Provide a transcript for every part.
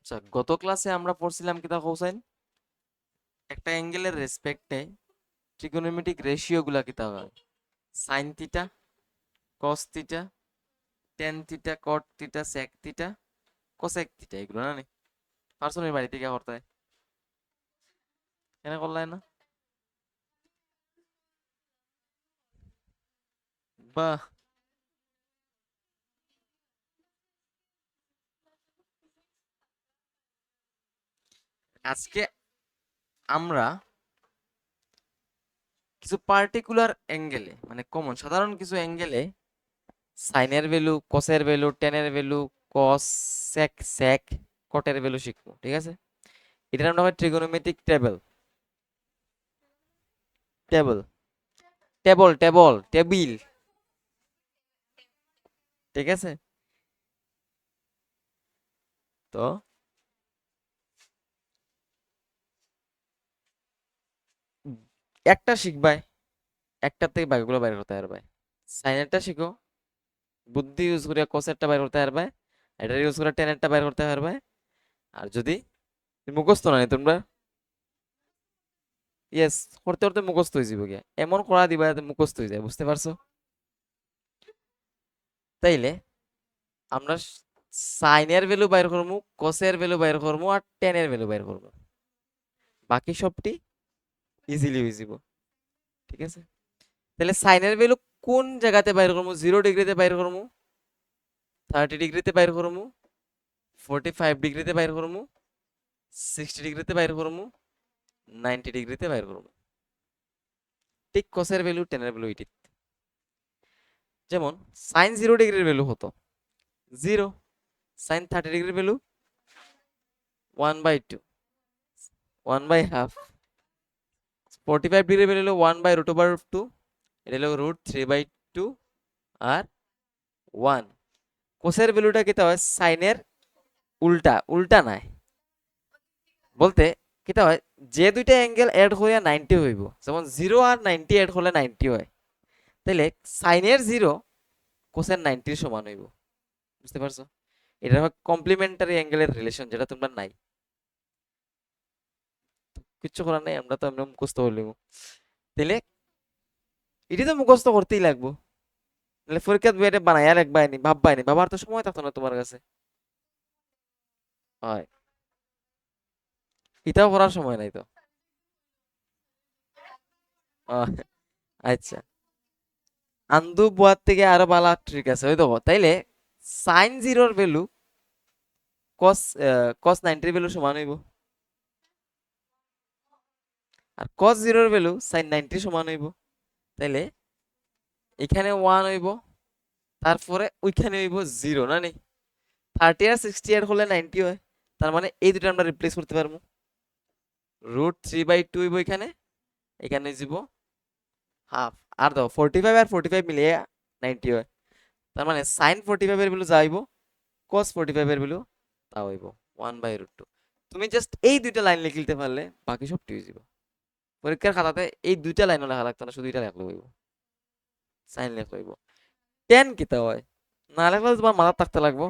আচ্ছা, গত ক্লাসে আমরা পড়ছিলাম কিতা হোসেন, একটা অ্যাঙ্গেলের রেসপেক্টে ট্রিগোনোমেট্রিক রেশিও গুলা কিতা হয়? Sine theta, cos theta, tan theta, cot theta, sec theta, cosec theta, এগুলো না নি পার্সনের বাড়ি থেকে করতে হয়, কেন করলাই না? বাহ, আজকে আমরা কিছু পার্টিকুলার অ্যাঙ্গেলে মানে কমন সাধারণ কিছু অ্যাঙ্গেলে সাইনের ভ্যালু, কসের ভ্যালু, টেনের ভ্যালু, কস, সেক, সেক, কটের ভ্যালু শিখবো, ঠিক আছে? এটার নাম হয় trigonometric table. Table, table, table, table, ঠিক আছে? তো একটা শিখবাই, একটা থেকে বাকিগুলো বাইর করতে পারবে। সাইনেরটা শিখো, বুদ্ধি ইউজ করে কোসেরটা বাইর করতে পারবে, এটা ইউজ করে টেনেরটা বাইর করতে পারবে। আর যদি মুখস্থ না তোমরা, ইয়েস, করতে করতে মুখস্থ হয়ে যাবে গিয়া, এমন করা দিবা যাতে মুখস্থ হয়ে যায়, বুঝতে পারছো? তাইলে আমরা সাইনের ভ্যালু বাইর করবো, কোসের ভ্যালু বাইর করবো, আর টেনের ভ্যালু বাইর করবো। বাকি সবটি ইজিলি হয়ে যাব, ঠিক আছে? তাহলে সাইনের ভ্যালু কোন জায়গাতে বাইর করবো? 0 ডিগ্রিতে বাইর করবো, 30 ডিগ্রিতে বাইর করবো, 45 ডিগ্রিতে বাইর করবো, 60 ডিগ্রিতে বাইর করবো, 90 ডিগ্রিতে বাইর করবো। ঠিক কসের ভ্যালু, টেনের ভ্যালু এটি। যেমন সাইন 0 ডিগ্রির ভ্যালু হতো 0, সাইন 30 ডিগ্রির ভ্যালু 1/2, 1/2, 45 ডিগ্রির ভ্যালু হলো 1/√2, এটা হলো √3/2 আর 1। কোসের ভ্যালুটা কিতা হয়? সাইনের উল্টা, উল্টা নাই বলতে কিতা হয়, যে দুইটা অ্যাঙ্গেল এড হইয়া 90 হইব, যেমন 0 আর 90 এড হলে 90 হয়, তাহলে সাইনের 0 কোসের 90 সমান হইব, বুঝতে পারছো? এটা হয় কমপ্লিমেন্টারি অ্যাঙ্গেলের রিলেশন, যেটা তোমরা নাই, কিচ্ছু করার নাই, আমরা তো এমনি মুখস্থ হইলেও। তাহলে এটি তো মুখস্থ করতেই লাগবো, তাহলে পরীক্ষা এটা বানাইয়া রাখবাইনি, ভাববাইনি, ভাবার তো সময় থাকতো না তোমার কাছে। হয়, এটাও করার সময় নাই তো। আহ, আচ্ছা, আন্দু বুয়ার থেকে আরো ভালো ট্রিক আছে, ওই দেখো। তাইলে সাইন জিরোর ভ্যালু কস, কস 90 ভ্যালু সমান হইব, আর কস জিরোর ভ্যালু সাইন 90 সমান হইব। তাইলে এখানে 1 হইব, তারপরে ওইখানে হইব 0, না নি? 30 আর 60 এর হলে 90 হয়, তার মানে এই দুটো আমরা রিপ্লেস করতে পারবো। √3/2 হইব এখানে, এখানে যাব হাফ, আর দাও 45 আর 45 মিলিয়ে 90 হয়, তার মানে সাইন 45 এর ভ্যালু যাইব, কস 45 এর ভ্যালু তা হইব 1/√2। তুমি জাস্ট এই দুইটা লাইন লিখে দিতে পারলে বাকি সব ঠিক হয়ে যাব। পরীক্ষার খাতাতে এই দুইটা লাইনও লেখা লাগতো না, শুধু এটা লেখলে হইব, সাইন লেখলে হইব। টেন কিতা হয় না লেখলে তোমার মাথা থাকতে লাগবো।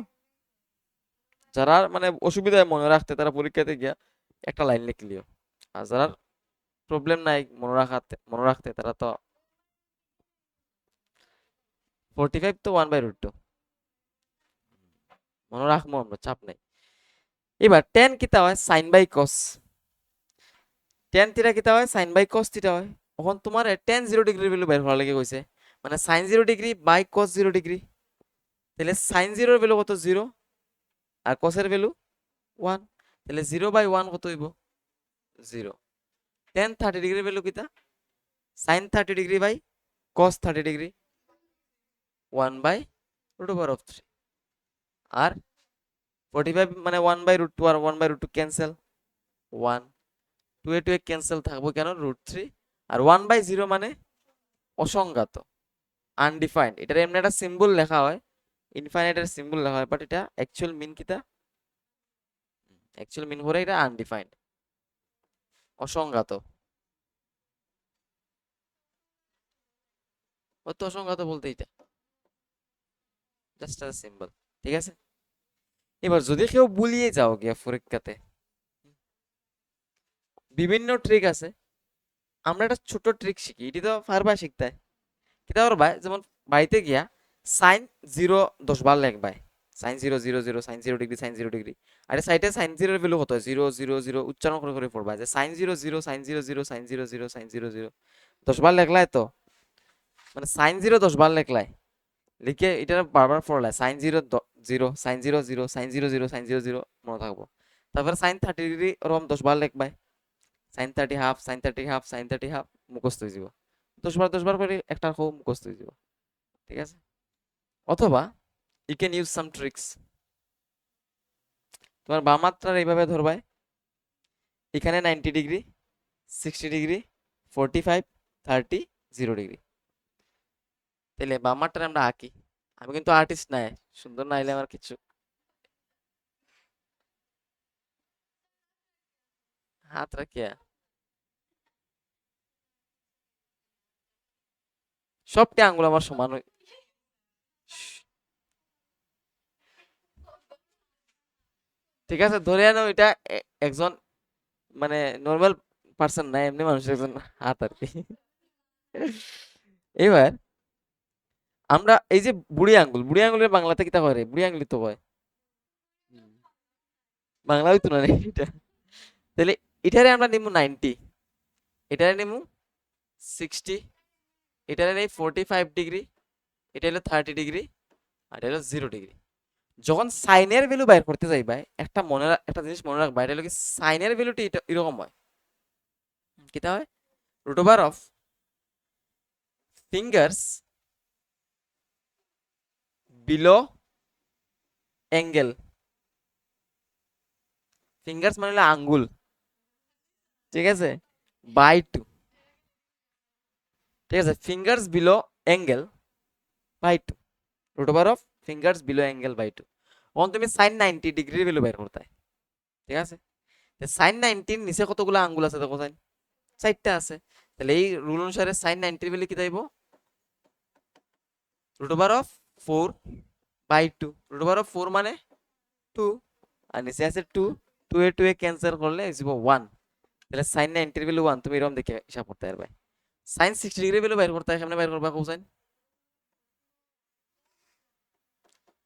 যারা মানে অসুবিধায় মনে রাখতে, তারা পরীক্ষাতে গিয়া একটা লাইন লিখলিও, আর যারা প্রবলেম নাই মনে রাখতে, তারা তো 45 তো 1/√2 মনে রাখবো আমরা, চাপ নাই। এবার টেন কিতা হয়? Sine by cos. Tan theta কিতা হয়? সাইন বাই কস থিটা হয়। এখন তোমার টেন 0 ডিগ্রি ভ্যালু বের করা লেগে কইছে, মানে sine 0 degree by cos 0 degree. তাহলে সাইন জিরোর ভ্যালু কত? 0, আর কসের ভ্যালু 1, তাহলে 0/1 কত হইব? 0। টেন 30 ডিগ্রির ভ্যালু কিতা? Sine 30 degree by cos 30 degree, 1/√3। আর 45 মানে 1/√2, আর 1/√2 ক্যান্সেল, 1, 2 এ 2 এ ক্যান্সেল থাকবো কেন? √3। আর 1/0 মানে অসংজ্ঞাত, আনডিফাইন্ড। এটার এমনি একটা সিম্বল লেখা হয়, ইনফাইনাইটের সিম্বল লেখা হয়, বাট এটা অ্যাকচুয়াল মিন কিতা? অ্যাকচুয়াল মিন করে এটা আনডিফাইন্ড, অসংজ্ঞাত। ও তো অসংজ্ঞাত বলতে এটা জাস্ট আ সিম্বল, ঠিক আছে? এবার যদি কেউ ভুলিয়ে যাও গিয়া পরীক্ষাতে, বিভিন্ন ট্রিক আছে, আমরা একটা ছোট ট্রিক শিখি, এটি তো পারবা শিখতে। কিতা করবা, যেমন বাড়িতে গিয়া সাইন 0 10 বার লেখবাই, sine 0 0 0, sine 0 degree, sine 0 degree. আর সাইডে সাইন 0 এর ভ্যালু কত হয়, 0 0 0 উচ্চারণ করে করে পড়বা, যে সাইন 0 0, সাইন 0 0, সাইন 0 0, সাইন 0 0 10 বার লেখলাই তো, মানে সাইন 0 10 বার লেখলাই, লিখে এটা বারবার পড়লাই, সাইন 0 0, সাইন 0 0, সাইন 0 0, সাইন 0 0 মনে থাকবো। তারপরে সাইন 30 ডিগ্রি ওরকম 10 বার লেখবাই, sine 30 half, sine 30 half, sine 30 half, মুখস্থ হয়ে যাব। 10 বার করে একটা খুব মুখস্থ হয়ে যাব, ঠিক আছে। অথবা you can use some tricks, তোমার বাম হাতটা এইভাবে ধরবাই, এখানে 90 ডিগ্রি, 60 ডিগ্রি, 45, 30, 0 ডিগ্রি। তাহলে বাম হাতটা আমরা আঁকি, আমি কিন্তু আর্টিস্ট নাই, সুন্দর না হইলে আমার কিছু হাত রাখিয়া সবটি আঙ্গুল আমার সমান ঠিক আছে, ধরে আনো এটা একজন মানে নর্মাল পার্সন না, এমনি মানুষের একজন হাত আর কি। এবার আমরা এই যে বুড়ি আঙ্গুল, বুড়ি আঙ্গুলের বাংলাতে কিতা করে, বুড়ি আঙ্গুলি তো কয়, বাংলা হইতো না রে এটা। তাহলে এটারে আমরা নিমু 90, এটারে নিমু 60, এটারে নেই 45 ডিগ্রি, এটা হলো 30 ডিগ্রি, আর এটা হলো 0 ডিগ্রি। যখন সাইনের ভ্যালু বাইর করতে যাইবা, একটা জিনিস মনে রাখবা, এটা হলো কি সাইনের ভ্যালুটি এটা এরকম হয়, কিতা হয়, root over of fingers below angle, fingers মানে হলো আঙ্গুল, ঠিক আছে, বাই 2, ঠিক আছে, fingers below angle by 2, root over of fingers below angle by 2। তখন তুমি সাইন 90 ডিগ্রির ভ্যালু বের করতে হয়, ঠিক আছে। সাইন 90 নিচে কতগুলো আঙ্গুল আছে দেখো, সাইন 4টা আছে, তাহলে এই রুল অনুসারে সাইন 90 ভ্যালু কি যাইব, root over of 4 by 2, root over of 4 মানে 2, আর নিচে আছে 2, 2 এ 2 এ ক্যান্সেল করলে আসবে 1, তাহলে সাইন 90 এর ভ্যালু 1, তুমি এরকম দেখে হিসাব করতে পারবে। সাইন 60 ডিগ্রি ভ্যালু বের করতে হয়, সামনে বের করবা কোসাইন,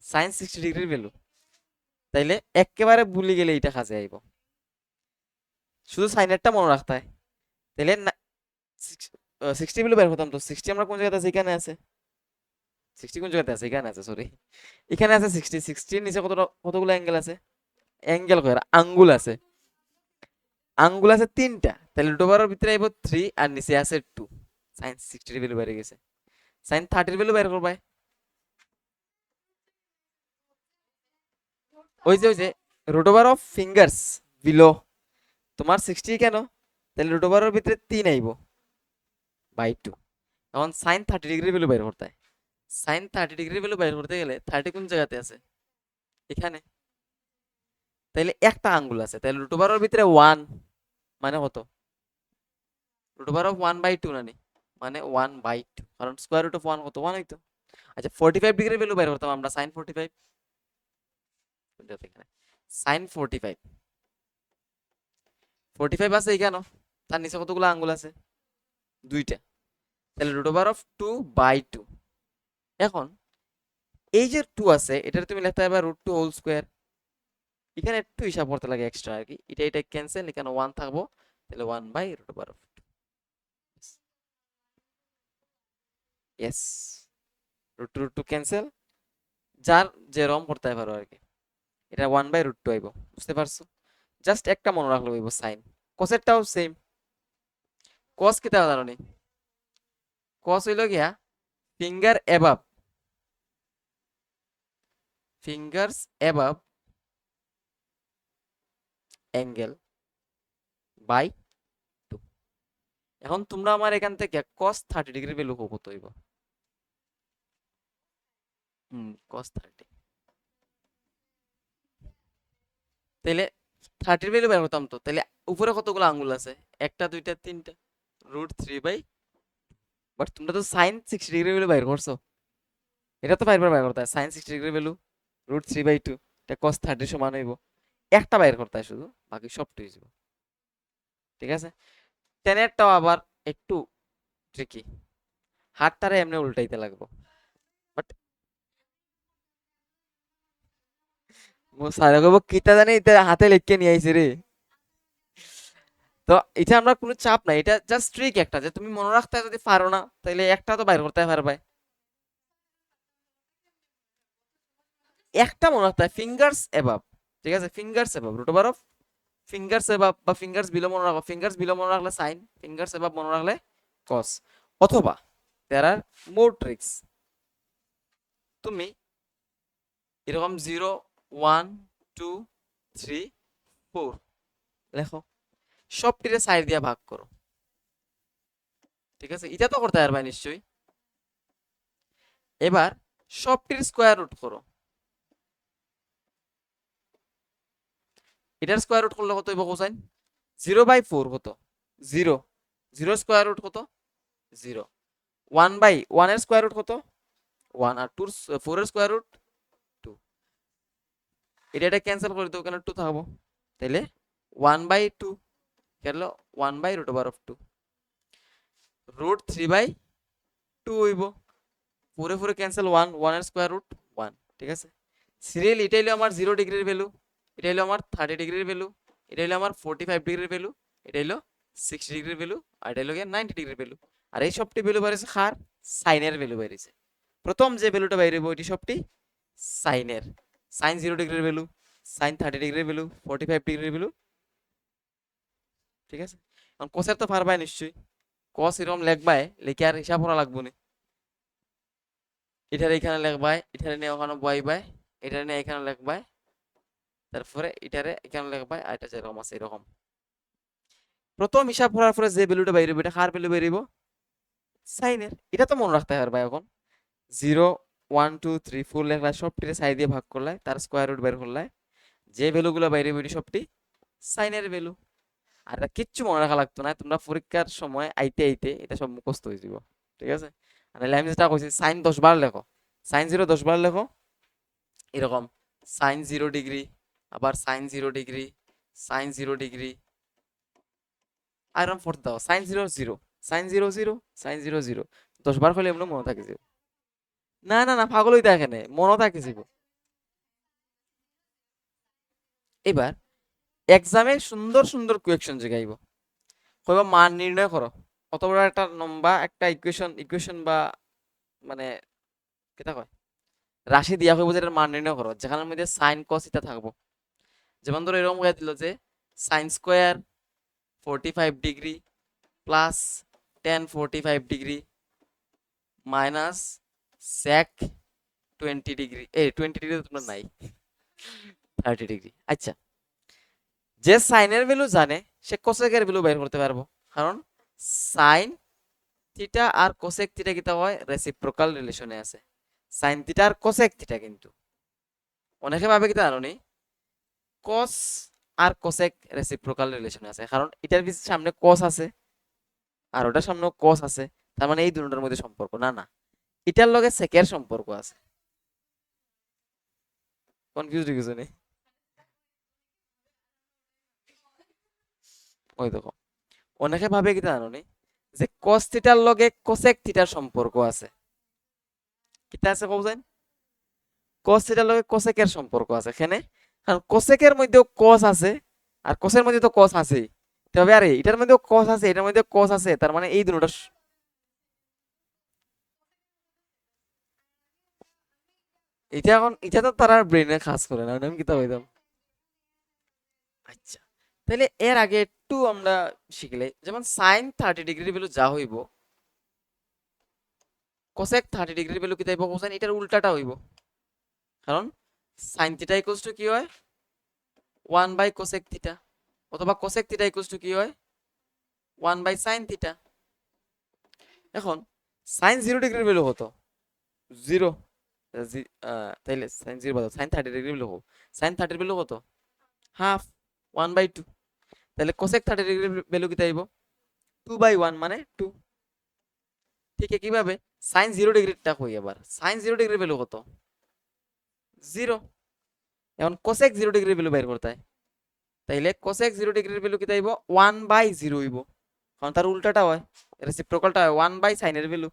সাইন 60 ডিগ্রির ভ্যালু, তাইলে একেবারে ভুলে গেলে এইটা কাজে আইব, শুধু সাইনেরটা মনে রাখতে হয়। তাহলে 60 ভ্যালু বের করতাম, তো 60 আমরা কোন জায়গাতে আছে, এখানে আছে, 60 কোন জায়গাতে আছে, এখানে আছে, সরি এখানে আছে 60, 60 নিচে কতগুলো অ্যাঙ্গেল আছে, অ্যাঙ্গেল কয় আঙ্গুল আছে, আঙ্গুল আছে 3টা, তাহলে রুট ওভারের ভিতরে আইব 3 আর নিচে আছে 2, সাইন 60 এর ভ্যালু বেড়ে গেছে। সাইন 30 এর ভ্যালু বের করবাই, ওই যে root over of fingers below, তোমার 60 কেন, তাহলে রুট ওভারের ভিতরে 3 আইব বাই 2। এখন সাইন 30 ডিগ্রি ভ্যালু বের করতে হয়, সাইন 30 ডিগ্রি ভ্যালু বের করতে গেলে 30 কোন জায়গাতে আছে, এখানে, তাইলে একটা আঙ্গুল আছে, তাহলে রুট ওভারের ভিতরে 1 মানে কত, রুট ওভার অফ 1 বাই 2 নানি, মানে 1 বাই 2, কারণ স্কয়ার রুট অফ 1 কত, 1 হইতো। আচ্ছা 45 ডিগ্রি ভ্যালু বের করতাম আমরা, সাইন 45, এখানে সাইন 45, 45 আছে এখানে, তার নিচে কতগুলো আঙ্গুল আছে, 2টা, তাহলে রুট ওভার অফ 2 বাই 2। এখন এই যে 2 আছে, এটার তুমি লিখতে পারবে রুট 2 হোল স্কয়ার, এখানে একটু হিসাব করতে লাগে এক্সট্রা আর কি, এটা ক্যান্সেল, এখানে 1 থাকবো, তাহলে 1 by root over of 2, yes, root 2 cancel, যার যেরকম করতে পারো আর কি, এটা 1 বাই রুট 2 আইব, বুঝতে পারছো, জাস্ট একটা মনে রাখলো হইব সাইন। কোসেরটাও সেম, কস কি তা জানো নি, কস হইল গিয়া finger above, fingers above angle by 2। এখন তোমরা আমার এখান থেকে কস 30 ডিগ্রি ভ্যালু কত হইব, কস 30, তাইলে 30 ভ্যালু বের করতাম, তো তাইলে উপরে কতগুলো আঙ্গুল আছে, একটা, দুইটা, তিনটা, রুট 3 বাই, বাট তোমরা তো সাইন 60 ডিগ্রি ভ্যালু বের করছো, এটা তো বাইর করতে হয়, sine 60 degree value root 3 by 2, এটা cos 30 সমান হইব, একটা বাইর করতে হয় শুধু, বাকি সবটি হয়ে যাব। ঠিক আছে, tan এরটাও আবার একটু ট্রিকি, হাতটারে এমনি উল্টাইতে লাগবো, বাট স্যার কইব কিতা জানি এটা হাতে লিখে নিয়ে আইছে রে। তো এটা আমরা কোনো চাপ নাই, এটা জাস্ট ট্রিক একটা, যে তুমি মনে রাখতে যদি পারো না তাহলে একটা তো বাইর করতে পারবে, একটা মনে রাখতে হয়, ফিঙ্গার্স এবাব। ঠিক আছে, fingers above root over of fingers above বা ফিঙ্গার্স বিলো মনে রাখো, ফিঙ্গার্স বিলো মনে রাখলে সাইন, ফিঙ্গার্স এবাব মনে রাখলে কস। অথবা দেয়ার আর মোর ট্রিক্স, তুমি এরকম 0 1 2 3 4 লেখো, সবটিরে সাইড দিয়ে ভাগ করো। ঠিক আছে, এটা তো করতে পারবে নিশ্চয়ই। এবার সবটির স্কোয়ার রুট করো, এটার স্কোয়ার রুট করলে কত হইব কোসাইন? 0/4 কত? 0, 0 স্কোয়ার রুট কত? 0। 1/1 এর স্কোয়ার রুট কত? 1, আর 2 4 এর স্কোয়ার রুট 2। এটা ক্যান্সেল করে দাও, কেন 2 থাকবো, তাইলে 1/2 গেল, 1/√2 রুট 3/2 হইব, 4 4 ক্যান্সেল, 1 1 এর স্কোয়ার রুট 1। ঠিক আছে, সিরিয়াল এটা হলো আমার 0 ডিগ্রির ভ্যালু, এটা হলো আমার 30 ডিগ্রির ভ্যালু, এটা হলো আমার 45 ডিগ্রির ভ্যালু, এটা হলো 60 ডিগ্রির ভ্যালু, আর এটা হলো 90 ডিগ্রির ভ্যালু। আর এই সবটি ভ্যালু বাইরেছে খার সাইনের ভ্যালু বাইরেছে, প্রথম যে ভ্যালুটা বাইরে হইব এটি সবটি সাইনের, সাইন 0 ডিগ্রির ভ্যালু, সাইন 30 ডিগ্রির ভ্যালু, 45 ডিগ্রির ভ্যালু। ঠিক আছে, এখন কোসের তো পারবাই নিশ্চয়ই, কস এরকম লেখবাই, লিখে আর হিসাব করা লাগবো না, এটার এখানে লেখবাই, এটারে নিয়ে ওখানে বইবাই, এটারে নিয়ে এখানে লেখবাই, তারপরে এটারে এখানে লেখবাই, আর এটা যেরকম আছে এরকম। প্রথম হিসাব করার পরে যে ভ্যালুটা বাইরে এটা কার ভ্যালু বেরিব? সাইনের। এটা তো মনে রাখতে পারবা এখন, 0 1 2 3 4 লেখলা, সবটিরে সাই দিয়ে ভাগ করলাই, তার স্কোয়ার রুট বের করলাই, যে ভ্যালুগুলো বাইরে বেরি সবটি সাইনের ভ্যালু। আর এটা কিচ্ছু মনে রাখা লাগতো না, তোমরা পরীক্ষার সময় আইতে আইতে এটা সব মুখস্থ হয়ে যাব। ঠিক আছে, আর নাহলে আমি যেটা কইছি সাইন 10 বার লেখো, সাইন 0 10 বার লেখো, এরকম সাইন 0 ডিগ্রি, আবার সাইন 0 ডিগ্রি, সাইন 0 ডিগ্রি, আর এরকম পড়তে দাও, সাইন 0 0, সাইন 0 0, সাইন 0 0, 10 বার হলে এমন মনে থাকে যাব। না না না, পাগল হইতে এখানে মনে থাকে যাব। এবার এক্সামে সুন্দর সুন্দর কোয়েকশন জিগাইব, কইবা মান নির্ণয় করো, অত বড় একটা লম্বা একটা ইকুয়েশন বা মানে কেটা কয় রাশি দিয়া হইব, যেটার মান নির্ণয় করো, যেখানের মধ্যে সাইন কস ইটা থাকবো। যেমন ধরো এরকম হয়ে দিল যে sine square 45 degree plus tan 45 degree minus sec 20 degree, এই 20 ডিগ্রি তো তোমার নাই, 30 ডিগ্রি। আচ্ছা, যে সাইনের ভ্যালু জানে সে কোসেকের ভ্যালু বের করতে পারবো, কারণ সাইন থিটা আর কোসেক থিটা কিটা হয় রেসিপ্রোকাল রিলেশনে আছে, সাইন থিটা আর কোসেক থিটা। কিন্তু অনেকে ভাবে কিটা জানো নি, কস আর কোসেক রেসিপ্রোকাল রিলেশনে আছে, কারণ এটার সামনে কস আছে আর ওটার সামনে কস আছে, তার মানে এই দুটোর মধ্যে সম্পর্ক। না না, এটার লগে সেকের সম্পর্ক আছে। কনফিউজ হয়ে গেছো নি? ওই দেখো, অনেকে ভাবে কি জানো নি, যে কস থিটার লগে কোসেক থিটার সম্পর্ক আছে। কিটা আছে কবুজাইন? কস থিটার লগে কোসেকের সম্পর্ক আছে এখানে, কারণ কোসেকের মধ্যেও কস আছে আর কোসের মধ্যে তো কস আছেই, তবে আরে এটার মধ্যেও কস আছে, এটার মধ্যে কস আছে, তার মানে এই দুটোটা এটা এখন এটা তো তার ব্রেনে কাজ করে না, আমি কিতা হইতাম। আচ্ছা, তাহলে এর আগে একটু আমরা শিখলে, যেমন সাইন 30 ডিগ্রি ভ্যালু যা হইব, কোসেক 30 ডিগ্রি ভ্যালু কিতা হইব কোসাইন এটার উল্টাটা হইব, কারণ সাইন থিটা ইকুয়ালস টু কি হয় 1 বাই কোসেক থিটা, অথবা কোসেক থিটা ইকুয়ালস টু কি হয় 1 বাই সাইন থিটা। এখন সাইন 0 ডিগ্রির ভ্যালু কত? 0। তাইলে সাইন 0 বাদ সাইন 30 ডিগ্রি ভ্যালু কত? সাইন 30 ভ্যালু কত? হাফ, 1/2। তাহলে কোসেক 30 ডিগ্রির ভ্যালু কিতা আইব 2/1 মানে 2। ঠিক একইভাবে সাইন 0 ডিগ্রিটা কই, আবার সাইন 0 ডিগ্রির ভ্যালু কত? 0। এখন কোসেক 0 ডিগ্রি ভ্যালু বের করতে হয়, তাইলে কোসেক 0 ডিগ্রির ভ্যালু কি তাইব 1/0 হইব, কারণ তার উল্টাটা হয়, রেসিপ্রোকালটা হয় 1 বাই সাইনের ভ্যালু।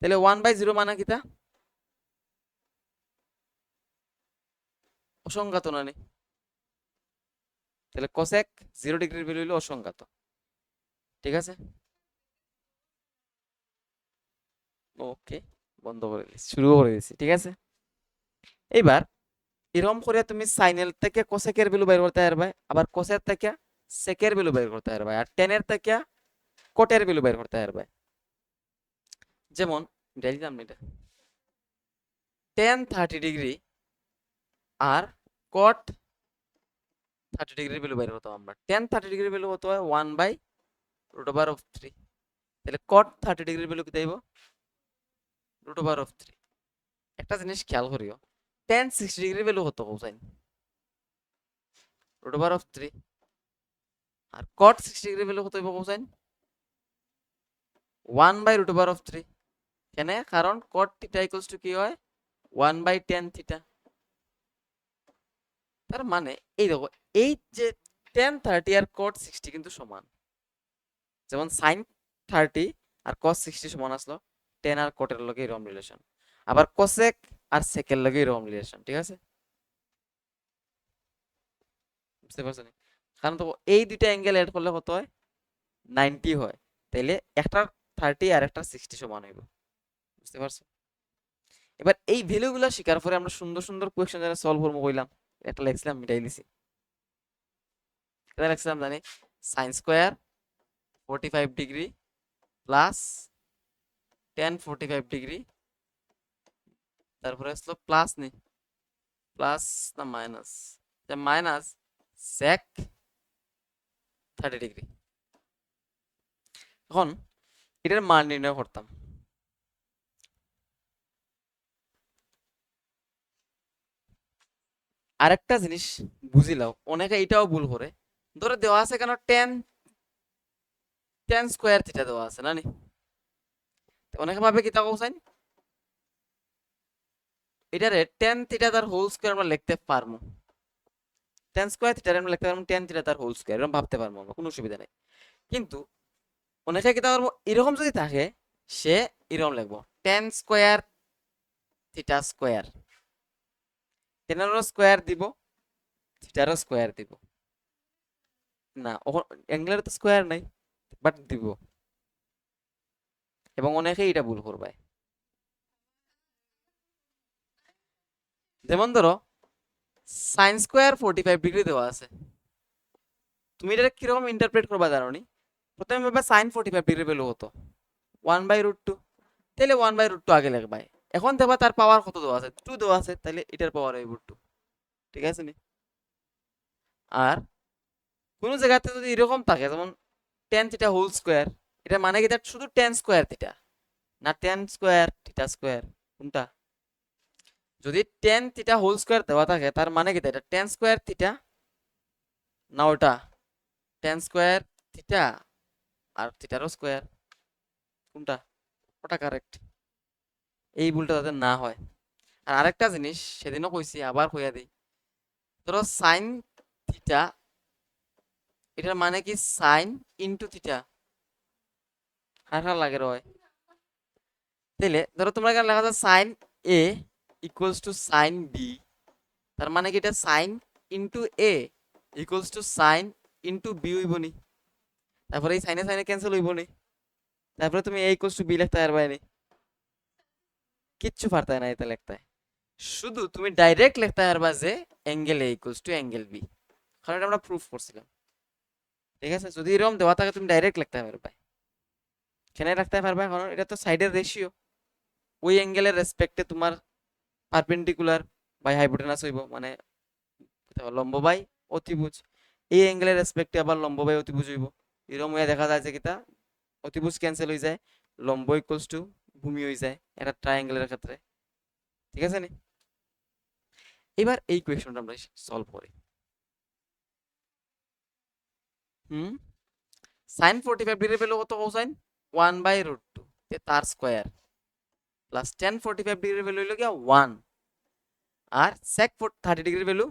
তাহলে 1/0 মানে কিতা অসংখ্যাত না নি, তাহলে কোসেক 0 ডিগ্রির ভ্যালু হইলো অসংখ্যাত। ঠিক আছে, ওকে, বন্ধ করে দিচ্ছি, শুরু করে দিচ্ছি। ঠিক আছে, এইবার এরকম করে তুমি সাইনের থেকে কোসেকের ভ্যালু বের করতে পারবে, আবার কোসের থেকে সেকের ভ্যালু বের করতে পারবে, আর টেনের থেকে কোটের ভ্যালু বের করতে পারবে। যেমন দিলাম এটা টেন 30 ডিগ্রি আর কট 30 ডিগ্রির ভ্যালু বের করতে আমরা, টেন 30 ডিগ্রির ভ্যালু হতে হয় 1/√3। তাহলে কট 30 ডিগ্রির ভ্যালু কি দেব √3। একটা জিনিস খেয়াল করিও, টেন 60 ডিগ্রির ভ্যালু হতো কোসাইন √3, আর কট 60 ডিগ্রির ভ্যালু হতো কোসাইন 1/√3। কেন? কারণ কট থিটা ইকুয়ালস টু কি হয় 1/tan থিটা। তার মানে এই দেখো, এই যে tan 30 আর cot 60 কিন্তু সমান, যেমন sin 30 আর cos 60 সমান আসলো tan আর cot এর লগে এরকম রিলেশন, আবার cosec আর sec এর লগে এরকম রিলেশন। ঠিক আছে, বুঝতে পারছো নি? কারণ তো এই দুইটা অ্যাঙ্গেল এড করলে কত হয় 90 হয়, তাইলে একটা 30 আর একটা 60 সমান হইব। বুঝতে পারছো? এবার এই ভ্যালুগুলো শিকার পরে আমরা সুন্দর সুন্দর কোয়েশ্চেন জানা সলভ করবো কইলাম, একটা লিখছিলাম মিটাই দিছি। এটা লিখছিলাম জানি sin square 45 degree plus tan 45 degree, তারপরে আসলো প্লাস নি, প্লাস না মাইনাস, মাইনাস sec 30 ডিগ্রি। এখন এটার মান নির্ণয় করতাম, আরেকটা জিনিস বুঝিলাও, অনেকে এটাও ভুল করে, ধরে দেওয়া আছে কেন টেন টেন স্কোয়ার থিটা দেওয়া আছে না নি, অনেকে ভাবে কি তা কোসাইন এটারে টেন থিটা তার হোল স্কোয়ার আমরা লিখতে পারবো, টেন স্কোয়ার থিটা আমরা লিখতে পারবো টেন থিটা তার হোল স্কোয়ার, এরকম ভাবতে পারবো আমরা, কোনো অসুবিধা নেই। কিন্তু অনেকে কি তা পারবো এরকম যদি থাকে, সে এরকম লিখবো টেন স্কোয়ার থিটা স্কোয়ার, টেনেরও স্কোয়ার দিব থিটারও স্কোয়ার দিব, না অ্যাঙ্গেলের তো স্কোয়ার নাই বাট দিব, এবং অনেকেই এটা ভুল করবে। যেমন ধরো সাইন স্কোয়ার 45 ডিগ্রি দেওয়া আছে, তুমি এটা কিরকম ইন্টারপ্রেট করবা জানো নি? প্রথমে ভাবে সাইন 45 ডিগ্রি ভ্যালু হতো 1/√2, তাহলে 1/√2 আগে লিখবাই। এখন দেখবা তার পাওয়ার কত দেওয়া আছে 2 দেওয়া আছে, তাহলে এটার পাওয়ার হইব 2। ঠিক আছে নি? আর কোন জায়গাতে যদি এরকম থাকে যেমন tan থিটা হোল স্কোয়ার, এটা মানে কি তার শুধু tan স্কোয়ার থিটা, না tan স্কোয়ার থিটা স্কোয়ার, কোনটা? যদি tan থিটা হোল স্কোয়ার দেওয়া থাকে তার মানে কি এটা tan স্কোয়ার থিটা, না ওটা tan স্কোয়ার থিটা আর থিটারও স্কোয়ার, কোনটা? ওটা কারেক্ট, এই ভুলটা যাতে না হয়। আর আরেকটা জিনিস সেদিনও কইছি আবার কইয়া দিই, ধরো সাইন থিটা, এটার মানে কি সাইন ইনটু থিটা, হার লাগে রয়, তাইলে ধরো তোমরা এখানে লেখা আছে sine A equals to sine B, তার মানে কি এটা sine into A equals to sine into B হইব নি, তারপরে এই সাইনে সাইনে ক্যান্সেল হইব নি, তারপরে তুমি এ ইকুয়ালস টু বি লিখতে পারবে নি, কিচ্ছু পারতে না এটা লিখতে, শুধু তুমি ডাইরেক্ট লিখতে পারবা যে angle A equals to angle B, কারণ এটা আমরা প্রুফ করছিলাম। ঠিক আছে, যদি এরকম দেওয়া থাকে তুমি ডাইরেক্ট লিখতে পারবে, কেন রাখতে পারবে? কারণ এটা তো সাইডের রেশিও, ওই অ্যাঙ্গেলের রেসপেক্টে তোমার পারপেন্ডিকুলার বাই হাইপোটেনাস হইব, মানে লম্ব বাই অতিভুজ, এই অ্যাঙ্গেলের রেসপেক্টে আবার লম্ব বাই অতিভুজ হইব। এরকম হয়ে দেখা যায় যে কিতা অতিভুজ ক্যান্সেল হয়ে যায়, লম্ব ইকুয়ালস টু ভূমি হয়ে যায় একটা ট্রায়াঙ্গেলের ক্ষেত্রে। ঠিক আছে নি? এবার এই কোয়েশ্চনটা আমরা সলভ করি। সাইন 45 ডিগ্রি ভ্যালু কত কোসাইন 1/√2, তার square plus tan 45 degree value হইলো কি 1, আর sec 30 ডিগ্রির ভ্যালু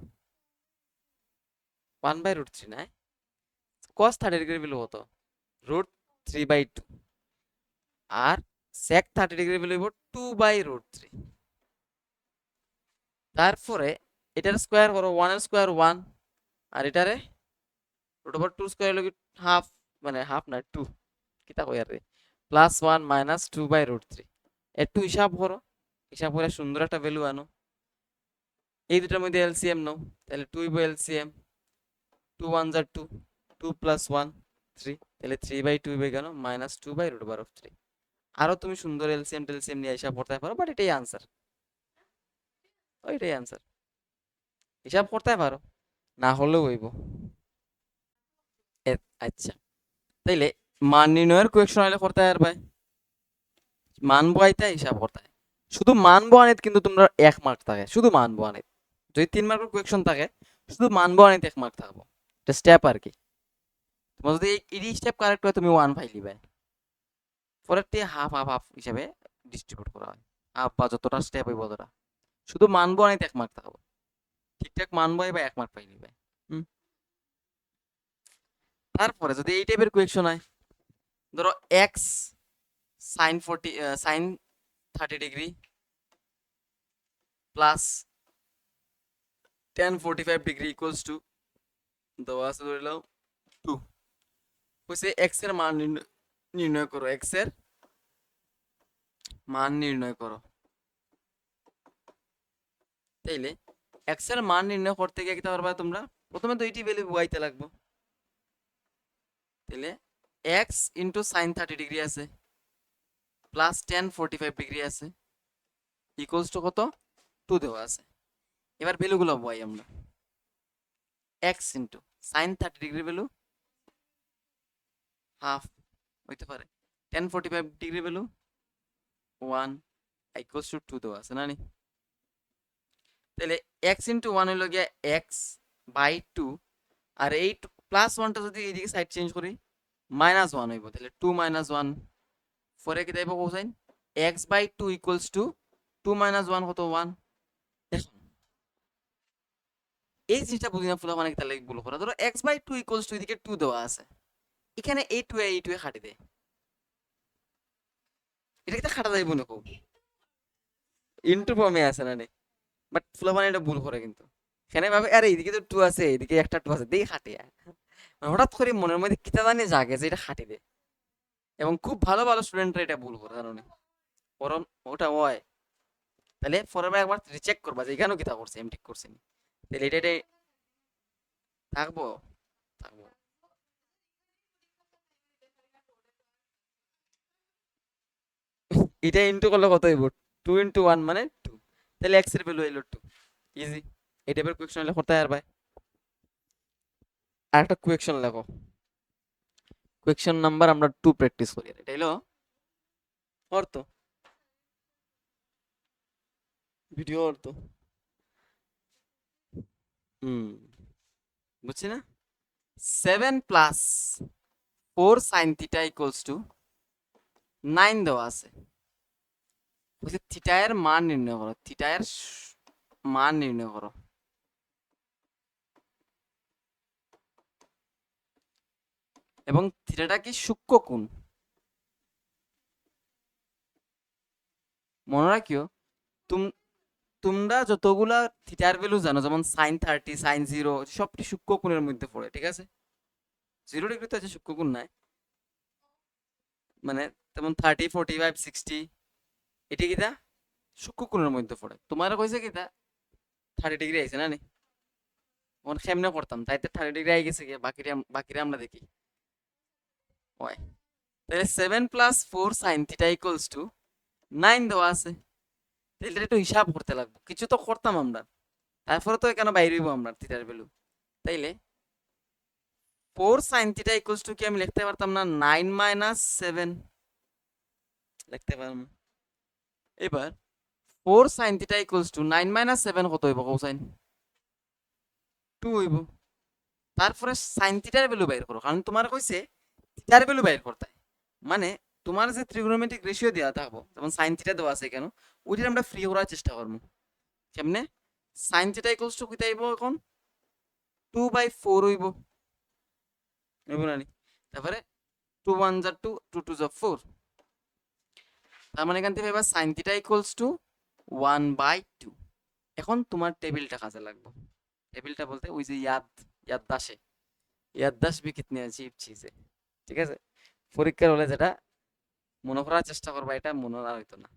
1/√3 না, cos 30 ডিগ্রির ভ্যালু কত √3/2 আর sec 30 ডিগ্রির ভ্যালু হইব 2/√3। তারপরে এটার স্কয়ার করো, 1 এর স্কয়ার 1 আর এটারে √2 স্কয়ার হলো হাফ, মানে হাফ না 2, কিতা কই আর রে, +1 - 2/√3। একটু হিসাব করো, হিসাব করে সুন্দর একটা ভ্যালু আনো। এই দুটার মধ্যে এলসিএম নাও, তাহলে 2 হইব এলসিএম, 2 1 যা 2, 2 + 1 3, তাহলে 3/2 হইবে কেন -2/√3। আরো তুমি সুন্দর এলসিএম টেলসিএম নিয়ে হিসাব করতে পারো, বাট এটাই আনসার, ওইটাই আনসার। হিসাব করতে পারো, না হলেও হইব। আচ্ছা, তাইলে মান নির্ণয়ের কোয়েকশন হলে করতে পারবে, মান বহাইতে হিসাব করতে হয়। শুধু মান বহানিত কিন্তু তোমরা 1 মার্ক থাকে, শুধু মান বহানিত। যদি 3 মার্কের কোয়েকশন থাকে, শুধু মান বহানিত 1 মার্ক থাকবো। এটা স্টেপ আর কি। তোমার যদি এই স্টেপ কারেক্ট হয় তুমি 1 পাই লিবে। পরেরটি হাফ হাফ হাফ হিসাবে ডিস্ট্রিবিউট করা হয়, হাফ বা যতটা স্টেপ হইব ততটা। শুধু মান বহানিত 1 মার্ক থাকবো, ঠিকঠাক মান বহাই বা 1 মার্ক পাই লিবে। তারপরে যদি এই টাইপের কোয়েকশন হয়, ধরো x sin 30 degree plus tan 45 degree equals to দেওয়া আছে ধরে নাও 2। কইছে x এর মান নির্ণয় করো, x এর মান নির্ণয় করো। তাইলে x এর মান নির্ণয় করতে গিয়ে কি পারবা তোমরা, প্রথমে তো এইটি ভ্যালু বসাইতে লাগবে। তাইলে x sin 30 ডিগ্রি আছে প্লাস tan 45 ডিগ্রি আছে ইকুয়ালস টু কত 2 দেওয়া আছে। এবার ভ্যালুগুলো বসাই আমরা। x sin 30 degree value half হইতে পারে, tan 45 degree value 1 equals to 2 দেওয়া আছে না নি। তাহলে x * 1 হইল গিয়া x/2, আর এই +1টা যদি এইদিকে সাইড চেঞ্জ করি -1 হইব, তাহলে 2 - 1 পরে কি দেব কোসাইন x/2 ইকুয়ালস টু 2 - 1 কত 1। দেখুন এই জিনিসটা বুঝি না ফুলা, মানে তাহলে ভুল করা। ধরো x/2 ইকুয়ালস টু এদিকে 2 দেওয়া আছে, এখানে এই 2 এ কাটি দে, এটা কি খাটা যাইব না, খুব ইনটু ফর্মে আছে না নে, বাট ফুলা মানে এটা ভুল করে কিন্তু। এখানে ভাবে আরে এইদিকে তো 2 আছে, এইদিকে একটা 2 আছে, দেই খাটিয়া, হঠাৎ করে মনের মধ্যে কিতা জানি জাগে যে এটা খাটি দে, এবং খুব ভালো ভালো স্টুডেন্টরা এটা ভুল করে জানো না, কারণ ওটা হয়। তাহলে পরের বার একবার রিচেক করবা যে এখানেও কিতা করছে, আমি ঠিক করছি নি। তাহলে এটাই থাকবো থাকবো এটা ইনটু করলে কত হইব 2 * 1 মানে 2, তাহলে x এর ভ্যালু হইলো 2। ইজি, এই টাইপের কোয়েকশন হলে করতে পারবে। আর একটা কোয়েকশন লেখো, কোয়েকশন নাম্বার আমরা 2 প্র্যাকটিস করি, এটা হলো অর্থ, ভিডিও অর্থ। বুঝছি না, 7 + 4 sin থিটা ইকুয়ালস টু 9 দেওয়া আছে। বলছে থিটা এর মান নির্ণয় করো, থিটা এর মান নির্ণয় করো। এবং থিটাটা কি সূক্ষ্ম কোণ, মনে রাখিও। তোমরা যতগুলা থিটার ভ্যালু জানো, যেমন sin 30 sin 0 সবটি সূক্ষ্ম কোণের মধ্যে পড়ে, ঠিক আছে। 0 ডিগ্রি তো আছে সূক্ষ্ম কোণ নাই, মানে যেমন 30 45 60 এটি কিটা সূক্ষ্ম কোণের মধ্যে পড়ে। তোমার কইছে কিটা 30 ডিগ্রি আইছে না নি, তখন কেমনে করতাম, তাইতে 30 ডিগ্রি আই গেছে কি, বাকিরা আমরা দেখি হয়। তাহলে 7 + 4 sin থিটা ইকুয়ালস টু 9 দেওয়া আছে। তাহলে একটু হিসাব করতে লাগবে, কিছু তো করতাম আমরা, তারপরে তো কেন বাইরে হইব আমরা থিটার ভ্যালু। তাইলে 4 sin থিটা ইকুয়ালস টু কি আমি লিখতে পারতাম না 9 - 7 লিখতে পারলাম। এবার 4 sin থিটা ইকুয়ালস টু 9 - 7 কত হইব কোসাইন 2 হইব। তারপরে sin থিটার ভ্যালু বাইর করো, কারণ তোমার কইছে থিটার ভ্যালু বাইর করতে, মানে তোমার যে ত্রিগোনোমেট্রিক রেশিও দেওয়া থাকবো, যেমন sin থিটা দেওয়া আছে কেন, ওইটা আমরা ফ্রি করার চেষ্টা করবো। কেমনে, সাইন থিটা ইকুয়ালস টু কত আইব এখন 2/4 হইব হইব না নি? তারপরে 2 1 যা 2 2 2 যা 4, তার মানে এখান থেকে এবার সাইন থিটা ইকুয়ালস টু 1/2। এখন তোমার টেবিলটা কাজে লাগবে। টেবিলটা বলতে ওই যে ইয়াদদাসে ইয়াদদাস भी कितनी अजीब चीज है, ঠিক আছে? পরীক্ষার হলে যেটা মনে করার চেষ্টা করবা এটা মনে আর হইতো না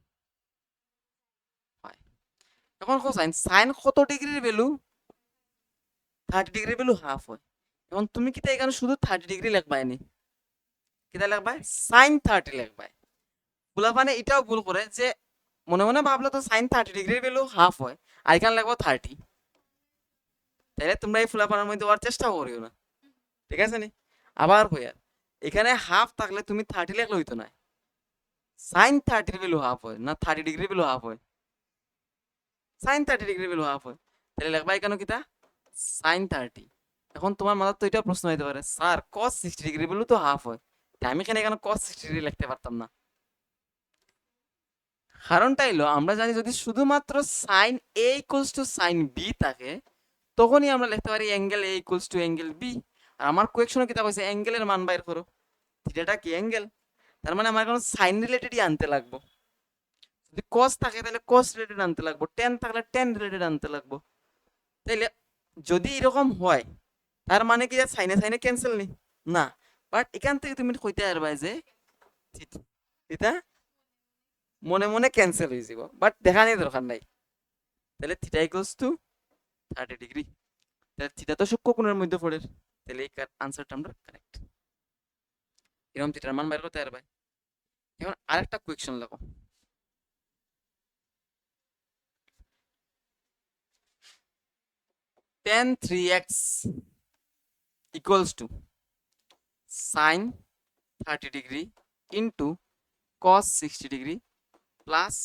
হয়। এখন কোসাইন সাইন কত ডিগ্রির ভ্যালু? 30 ডিগ্রির ভ্যালু হাফ হয়। এখন তুমি কি এখানে শুধু 30 ডিগ্রি লিখবাই নি, কিটা লিখবাই সাইন 30 লিখবাই। ফুলাপানে এটাও ভুল করে যে মনে মনে ভাবলো তো সাইন 30 ডিগ্রির ভ্যালু হাফ হয় আর এখানে লিখবো 30, তাহলে তোমরা এই ফুলাপানের মধ্যে হওয়ার চেষ্টা করিও না, ঠিক আছে নি? আবার হইয়া এখানে হাফ থাকলে তুমি 30 লিখলে হইতো না, সাইন 30 ভ্যালু হাফ হয় না 30 ডিগ্রি ভ্যালু হাফ হয়, সাইন 30 ডিগ্রি ভ্যালু হাফ হয়, তাহলে লিখবা এখানে কিটা সাইন 30। এখন তোমার মাথায় তো এটা প্রশ্ন হইতে পারে স্যার cos 60 ডিগ্রি ভ্যালু তো হাফ হয়, তাই আমি এখানে cos 60 ডিগ্রি লিখতে পারতাম না? কারণটা হলো আমরা জানি যদি শুধুমাত্র sine A equals to sine B থাকে তখনই আমরা লিখতে পারি angle A equals to angle B. আর আমার কোয়েকশনে কিতা কইছে অ্যাঙ্গেলের মান বাইর করো, থিটাটা কি অ্যাঙ্গেল, তার মানে আমার এখন সাইন রিলেটেডই আনতে লাগবো। যদি cos থাকে তাহলে cos রিলেটেড আনতে লাগবো, tan থাকলে tan রিলেটেড আনতে লাগবো। তাইলে যদি এরকম হয় তার মানে কি সাইনে সাইনে ক্যান্সেল নি না, বাট এখান থেকে তুমি কইতে পারবা যে এটা মনে মনে ক্যান্সেল হয়ে যাব, বাট দেখানোর দরকার নাই। তাহলে থিটা ইকুয়ালস টু 30 ডিগ্রি, তাহলে থিটা তো সূক্ষ্ম কোণের মধ্যে পড়ে, তাহলে এই আনসারটা আমরা কারেক্ট। এরকম থিটার মান বাইর করতে পারবে। এখন আরেকটা কোয়েকশন লাগো, tan 3x equals to sin 30 degree into cos 60 degree plus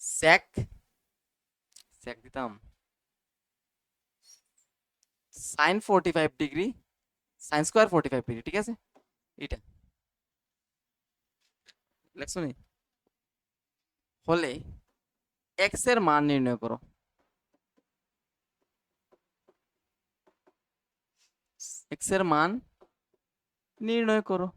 sec দিতাম sin 45 degree sin square 45 degree, ঠিক আছে? এটা লেখছো নি হলে x এর মান নির্ণয় করো। x এর মান নির্ণয় করো।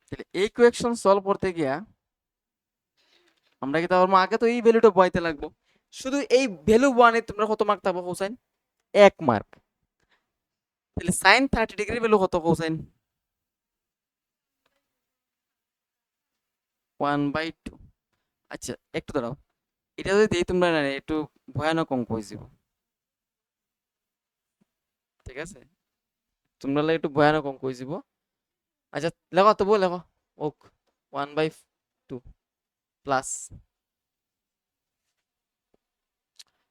তাহলে এই কোয়েকশন সলভ করতে গিয়া আমরা কি তার আগে তো এই ভ্যালুটা বসাইতে লাগবো। শুধু এই ভ্যালু বসানে তোমরা কত মার্ক পাবো কোসাইন? 1 মার্ক। তাহলে sin 30 ডিগ্রি ভ্যালু কত কোসাইন? 1/2। আচ্ছা একটু দাঁড়াও, এটা যদি দেই তোমরা না একটু ভয়ানক অঙ্ক হয়ে যাব, ঠিক আছে? তোমরা একটু ভয়ানক অঙ্ক হয়ে যাব। আচ্ছা লেখো তবু লেখো ওক 1/2 প্লাস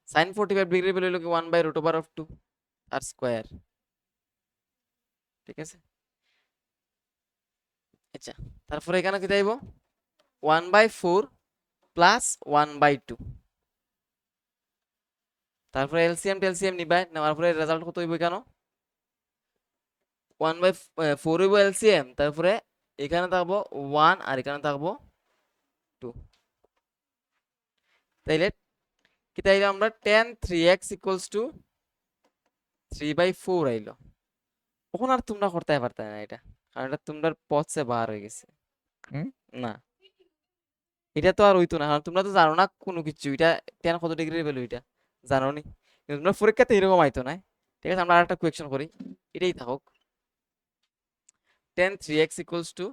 sin 45 ডিগ্রি ভ্যালু হলো কি 1/√2 আর স্কয়ার, ঠিক আছে? আচ্ছা তারপরে এখানে কি দেব 1/4 প্লাস 1/2, তারপরে এলসিএম টেলসিএম নিবাই নেওয়ার পরে রেজাল্ট কত হইব? কেন 1/4 হইব এলসিএম, তারপরে এখানে থাকবো 1 আর এখানে থাকবো 2, তাইলে কি তাইলে আমরা tan 3x ইকুয়ালস টু 3/4 আইলো। তখন আর তোমরা করতে পারতে না এটা, কারণ এটা তোমরা পথ সে বার হয়ে গেছে। না এটা তো আর হইতো না, কারণ তোমরা তো জানো না কোনো কিছু, এটা tan কত ডিগ্রির ভ্যালু এটা জানো নি, কিন্তু তোমরা পরীক্ষাতে এরকম আইতো না। ঠিক আছে আমরা আরেকটা কোয়েকশন করি, এটাই থাকুক। tan 3x ইকুয়ালস টু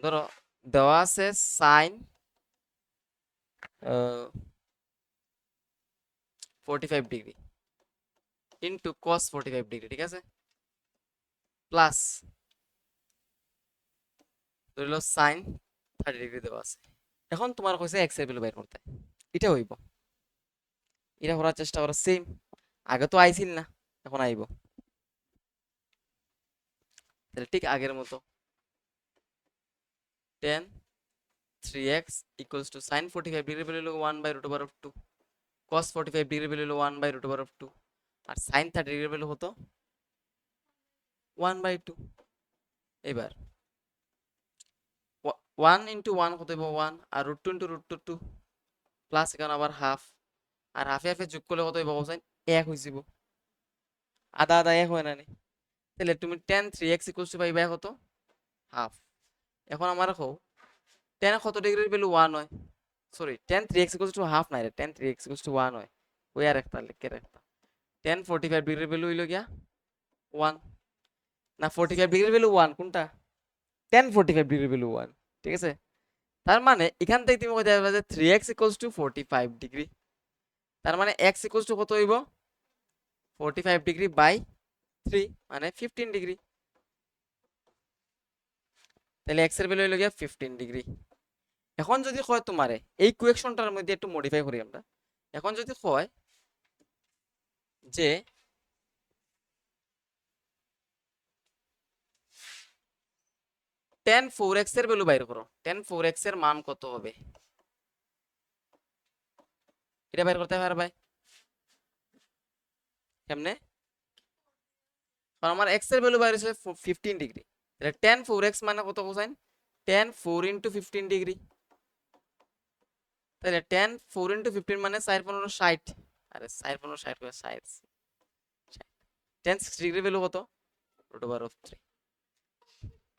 ধরো দেওয়া আছে sine 45 degree into cos 45 degree, ঠিক আছে? প্লাস ধরিল সাইন 30 ডিগ্রি দেওয়া আছে। এখন তোমার কইছে x এর ভ্যালু বের করতে, এটা হইব, এটা করার চেষ্টা করো সেম, আগে তো আইছিল না এখন আইব, তাহলে ঠিক আগের মতো tan 3x equals to sin 45 degree value হলো 1 by root over of 2, cos 45 degree value হলো 1 বাই রুট ওভার অফ 2, আর sin 30 ডিগ্রি ভ্যালু হতো 1 বাই 2। এবার 1 ইন্টু 1 কত হইব 1, আর রুট 2 ইন্টু রুট 2 প্লাস এখানে আবার হাফ, আর হাফে হাফে যোগ করলে কত হইব কোসাইন 1 হয়ে যাব, আধা আধা 1 হয় না নি? তাহলে তুমি tan 3x ইকুয়ালস টু পাইবা কত হাফ। এখন আমার রাখো tan কত ডিগ্রির ভ্যালু 1 হয়, sorry tan 3x equals to half নাই রে, tan 3x ইকুয়ালস টু 1 হয়, ওই আর একটা লিখে রাখতা। tan 45 ডিগ্রির ভ্যালু হইলো গিয়া 1, না 45 ডিগ্রির ভ্যালু 1 কোনটা, tan 45 ডিগ্রির ভ্যালু 1, ঠিক আছে। তার মানে এখান থেকে তুমি কইতে পারবে যে 3x ইকুয়ালস টু 45 ডিগ্রি, তার মানে x ইকুয়ালস টু কত হইব 45 ডিগ্রি বাই 3 মানে 15 ডিগ্রি, তাহলে x এর ভ্যালু হইলো গিয়া 15 ডিগ্রি। এখন যদি কয় তোমারে এই কোয়েকশনটার মধ্যে একটু মডিফাই করি আমরা, এখন যদি কয় যে tan 4x এর ভ্যালু বাইর করো, tan 4x এর মান কত হবে এটা বাইর করতে পারবে কেমনে, কারণ আমার x এর ভ্যালু বাইর হইছে 15 ডিগ্রি, তাহলে tan 4x মানে কত কোসাইন tan 4 ইনটু 15 ডিগ্রি, তাহলে tan 4 ইনটু 15 মানে 4 15 60, আরে 4 15 60 করে 60, tan 60 ডিগ্রি ভ্যালু কত রুট ওভার অফ 3,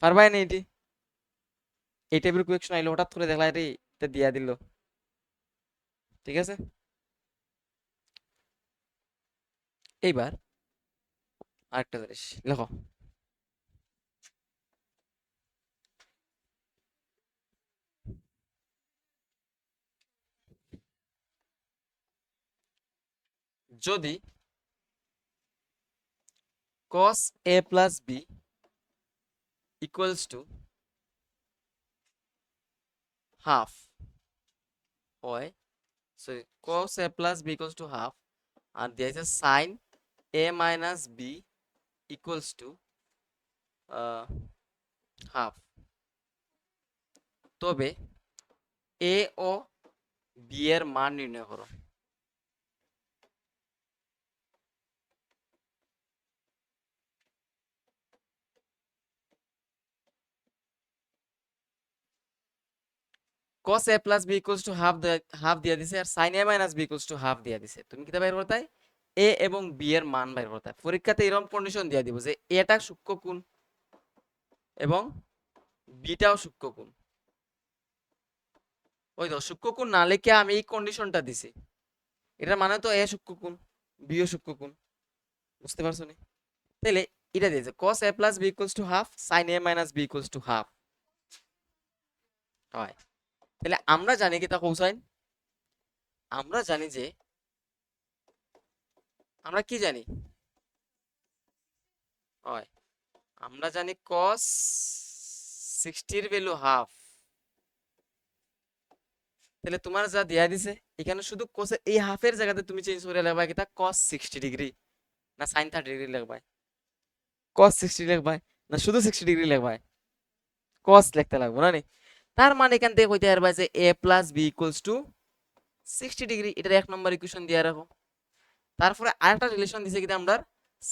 পারবাই না এটি, এই টাইপের কোয়েকশন আইলো হঠাৎ করে দেখলা রে এটা দিয়া দিল, ঠিক আছে। এইবার আরেকটা জিনিস লেখো, যদি cos a plus b equals to half হয়, so cos a plus b equals to half, R there is a sin a minus b equals to half, তবে a ও b এর মান নির্ণয় করো। cos a plus b equals to half দিয়া দিছে, আর sin a minus b equals to half দিয়া দিছে, তুমি কিটা বাইর করতে a এবং b এর মান বাইর করতে। পরীক্ষাতে এরকম কন্ডিশন দিয়া দিব যে এটা সূক্ষ্ম কোণ এবং বিটাও সূক্ষ্ম কোণ, ওই তো সূক্ষ্ম কোণ না লিখে আমি এই কন্ডিশনটা দিছি, এটার মানে তো এ সূক্ষ্ম কোণ বিও সূক্ষ্ম কোণ, বুঝতে পারছো নি? তাহলে এটা দিয়েছে cos a plus b equals to half, sin a minus b equals to half হয়। তাহলে আমরা জানি কি তা কোসাইন, আমরা জানি যে আমরা কি জানি হয়, আমরা জানি cos 60 এর ভ্যালু হাফ, তাহলে তোমার যা দেয়া দিছে এখানে শুধু cos এই হাফের জায়গাতে তুমি চেঞ্জ করে লিখবা কি তা cos 60 ডিগ্রি, না sin 30 ডিগ্রি লিখবা, cos 60 লিখবা, না শুধু 60 ডিগ্রি লিখবা, cos লিখতে লাগবে না নি? তার মানে এখান থেকে কইতে পারবা যে a plus b equals to 60 degree, এটার এক নম্বর ইকুয়েশন দিয়ে রাখো। তারপরে আরেকটা রিলেশন দিছে কি আমরা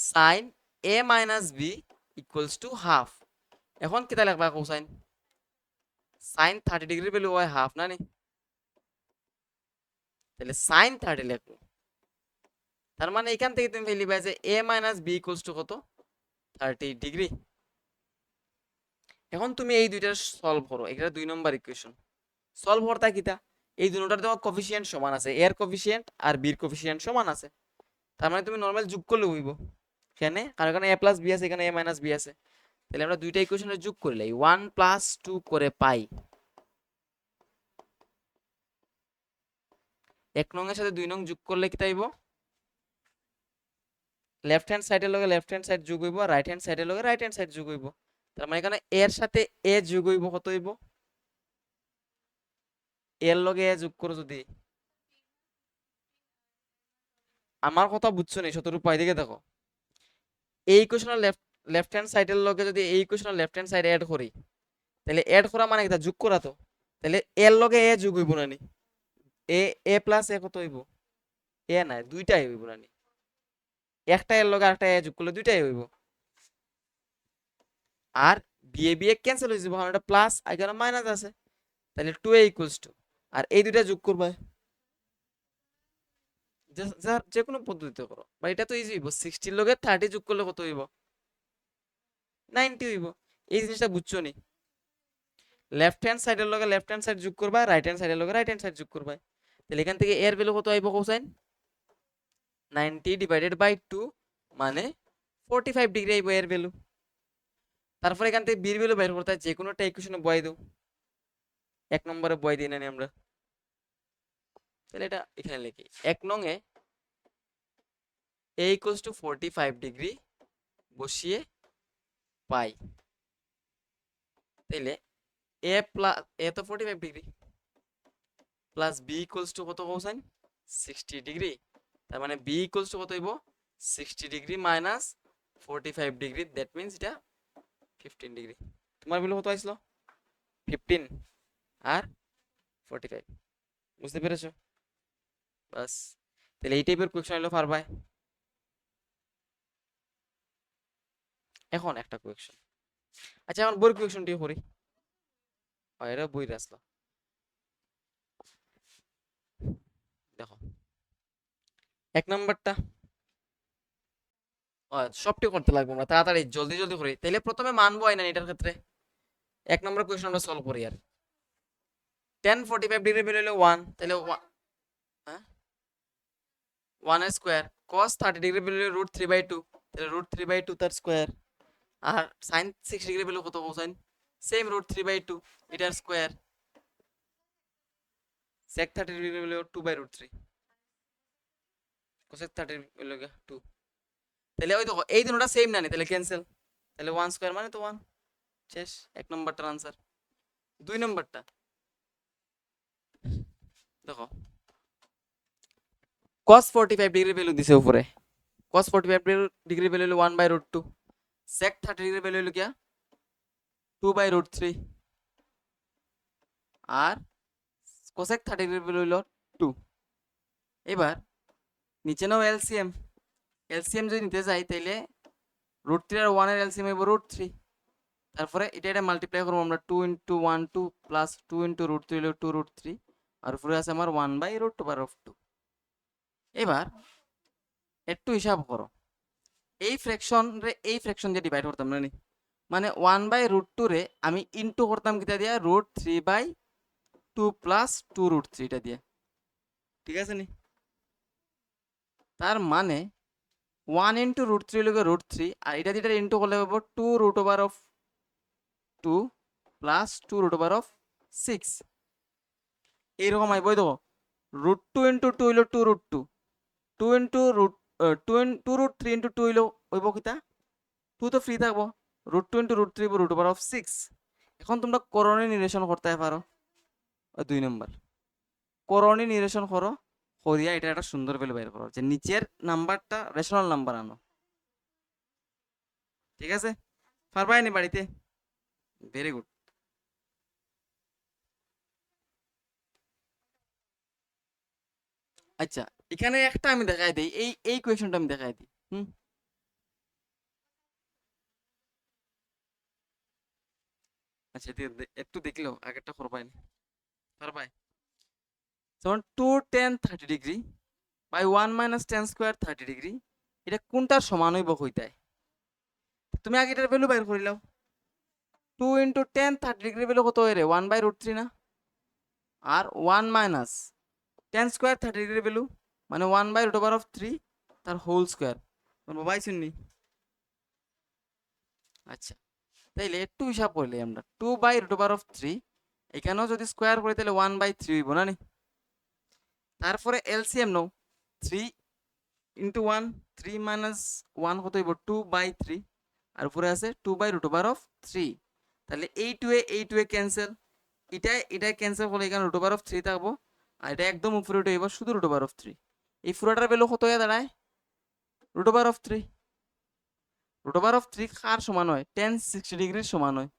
sin a minus b equals to half, এখন কিটা লিখবা কোসাইন sin 30 ডিগ্রি ভ্যালু হয় হাফ না নি, তাহলে sin 30 লিখবো। তার মানে এখান থেকে তুমি লিখবা যে a minus b equals to কত 30 ডিগ্রি। এখন তুমি এই দুইটা সলভ করো, এটা 2 নম্বর ইকুয়েশন সলভ করতে কিটা এই দুটোটার দেওয়া কোফিশিয়েন্ট সমান আছে, এর কোফিশিয়েন্ট আর বির কোফিশিয়েন্ট সমান আছে, তার মানে তুমি নরমাল যোগ করলে হইব, কেনে কারণ এখানে a প্লাস বি আছে এখানে a মাইনাস বি আছে, তাহলে আমরা দুইটা ইকুয়েশনের যোগ করলে 1 প্লাস 2 করে পাই, এক নং এর সাথে 2 নং যোগ করলে কি তাইব লেফট হ্যান্ড সাইডের লগে লেফট হ্যান্ড সাইড যোগ হইব, আর রাইট হ্যান্ড সাইডের লগে রাইট হ্যান্ড সাইড যোগ হইব, তার মানে এখানে এর সাথে এ যোগ হইব কত হইব, এর লগে এ যোগ করো যদি, আমার কথা বুঝছো নি শতরূপ পাই দিকে দেখো, এই ইকুয়েশনের লেফট হ্যান্ড সাইডের লগে যদি এই ইকুয়েশনের লেফট হ্যান্ড সাইড অ্যাড করি, তাহলে অ্যাড করা মানে এটা যোগ করা তো, তাহলে এর লগে এ যোগ হইব না নি? এ এ প্লাস এ কত হইব? এ নাই, দুইটাই হইব না নি? একটা এর লগে আরেকটা এ যোগ করলে দুইটাই হইব। আর বিয়ে বিয়ে ক্যান্সেল হয়ে যাবে, কারণ এটা প্লাস আর এখানে মাইনাস আছে। তাহলে 2a ইকুয়ালস টু, আর এই দুইটা যোগ করবা যে কোনো পদ্ধতিতে করো, বা এটা তো ইজি হইব। 60 লগে 30 যোগ করলে কত হইব? 90 হইব। এই জিনিসটা বুঝছো নি? লেফট হ্যান্ড সাইডের লগে লেফট হ্যান্ড সাইড যোগ করবা, রাইট হ্যান্ড সাইডের লগে রাইট হ্যান্ড সাইড যোগ করবা। তাহলে এখান থেকে এর ভ্যালু কত আইব কোসাইন? 90 ডিভাইডেড বাই 2 মানে 45 ডিগ্রি আইব এর ভ্যালু। তারপর এখান থেকে বির ভ্যালু বের করতে হয়, যে কোনো একটা ইকুয়েশনে বসাই দাও। 1 নম্বরে বসাই দিই না আমরা, তাহলে এটা এখানে লিখি 1 নং এ ইকুয়ালস টু 45 ডিগ্রি বসিয়ে পাই। তাইলে এ প্লাস এ তো 45 degree plus B equals to কত কোসাইন? 60 ডিগ্রি। তার মানে বি ইকুয়ালস টু কত হইব? 60 degree minus 45 degree, that means এটা 15 ডিগ্রি। তোমার ভ্যালু কত আইছিল? 15 আর 45। বুঝতে পেরেছো? বাস, তাহলে এই টাইপের কোয়েশ্চন হলো পারবাই। এখন একটা কোয়েশ্চন, আচ্ছা এখন বই কোয়েশ্চনটি করি। এটা বই আসলো, দেখো 1 নাম্বারটা সবটি করতে লাগবে, আমরা তাড়াতাড়ি জলদি জলদি করি। তাইলে প্রথমে মানবো হয় না এটার ক্ষেত্রে। 1 নম্বর কোয়েশ্চন আমরা সলভ করি। আর 10 45 ডিগ্রি ভ্যালু হলো 1, তাহলে 1 এর স্কয়ার। cos 30 ডিগ্রি ভ্যালু হলো √3/2, তাহলে √3/2 তার স্কয়ার। আর sin 60 ডিগ্রি ভ্যালু কত কোসাইন? সেম √3/2 এটার square. sec 30 degree value 2/√3, cosec 30 value 2। তাহলে ওই দেখো এই দুটোটা সেম না নি, তাহলে ক্যান্সেল। তাহলে 1 স্কয়ার মানে তো 1, শেষ। 1 নম্বরটার আনসার। 2 নম্বরটা দেখো, cos 45 ডিগ্রি ভ্যালু দিছে উপরে। cos 45 ডিগ্রি ভ্যালু হলো 1/√2, sec 30 ডিগ্রি ভ্যালু হলো কি 2/√3, আর cosec 30 ডিগ্রি ভ্যালু হলো 2। এবার নিচে নাও এলসিএম। এলসিএম যদি নিতে যাই তাইলে √3 আর 1 এর এলসিএম হইব √3। তারপরে এটা মাল্টিপ্লাই করবো আমরা, 2 × 1 2 প্লাস 2 × √3 হলো 2√3, আর উপরে আছে আমার 1/√2। এবার একটু হিসাব করো, এই ফ্র্যাকশন রে এই ফ্র্যাকশন দিয়ে ডিভাইড করতাম না নি, মানে 1/√2 রে আমি ইনটু করতাম কিটা দিয়া? √3/2 প্লাস 2√3 এটা দিয়ে। ঠিক আছে নি? তার মানে 1 × √3 হলো √3, আর এটা দিয়ে ইনটু করলে পাবো 2√2 প্লাস 2√6। এইরকম আইব। দেখো √2 × 2 হইলো 2√2, 2 × 2√3 × 2 হইলো হইব কিতা? 2 তো ফ্রি থাকবো, √2 × √3 হইব √6। এখন তোমরা করণীয় নিরসন করতে পারো। 2 নম্বর করণীয় নিরসন করো, করিয়া এটা একটা সুন্দর ভ্যালু বের করো, যে নিচের নাম্বারটা রেশনাল নাম্বার আনো। ঠিক আছে? পারবাই নি বাড়িতে? Very good. আচ্ছা এখানে একটা আমি দেখাই দিই, এই কোয়েশনটা আমি দেখাই দিই। আচ্ছা একটু দেখলেও আগেরটা করবাই না, পারবাই? যেমন 2 10 30 ডিগ্রি বাই 1 - 10 স্কয়ার 30 ডিগ্রি, এটা কোনটার সমান হইব কইতায়? তুমি আগে এটার ভ্যালু বাইর করে নাও। 2 × 10 30 ডিগ্রি ভ্যালু কত হয় রে? 1/√3 না? আর 1 - 10 স্কয়ার 30 ডিগ্রি ভ্যালু মানে 1/√3 তার হোল স্কয়ার। তোমরা পাইছেন নি? আচ্ছা তাইলে একটু হিসাব করলে আমরা 2/√3 এখানেও যদি স্কয়ার করি তাহলে 1/3 হইব না নি? তারপরে এলসিএম নাও, 3 × 1 3 - 1 কত হইব? 2/3, আর উপরে আছে 2/√3। তাহলে এই টু এ ক্যান্সেল, এটা ক্যান্সেল করলে এখানে √3 থাকবো, আর এটা একদম উপরে উঠে এবার শুধু √3। এই পুরোটার ভ্যালু কত হয়ে দাঁড়ায়? √3। √3 কার সমান হয়? 10 60 ডিগ্রির সমান হয়।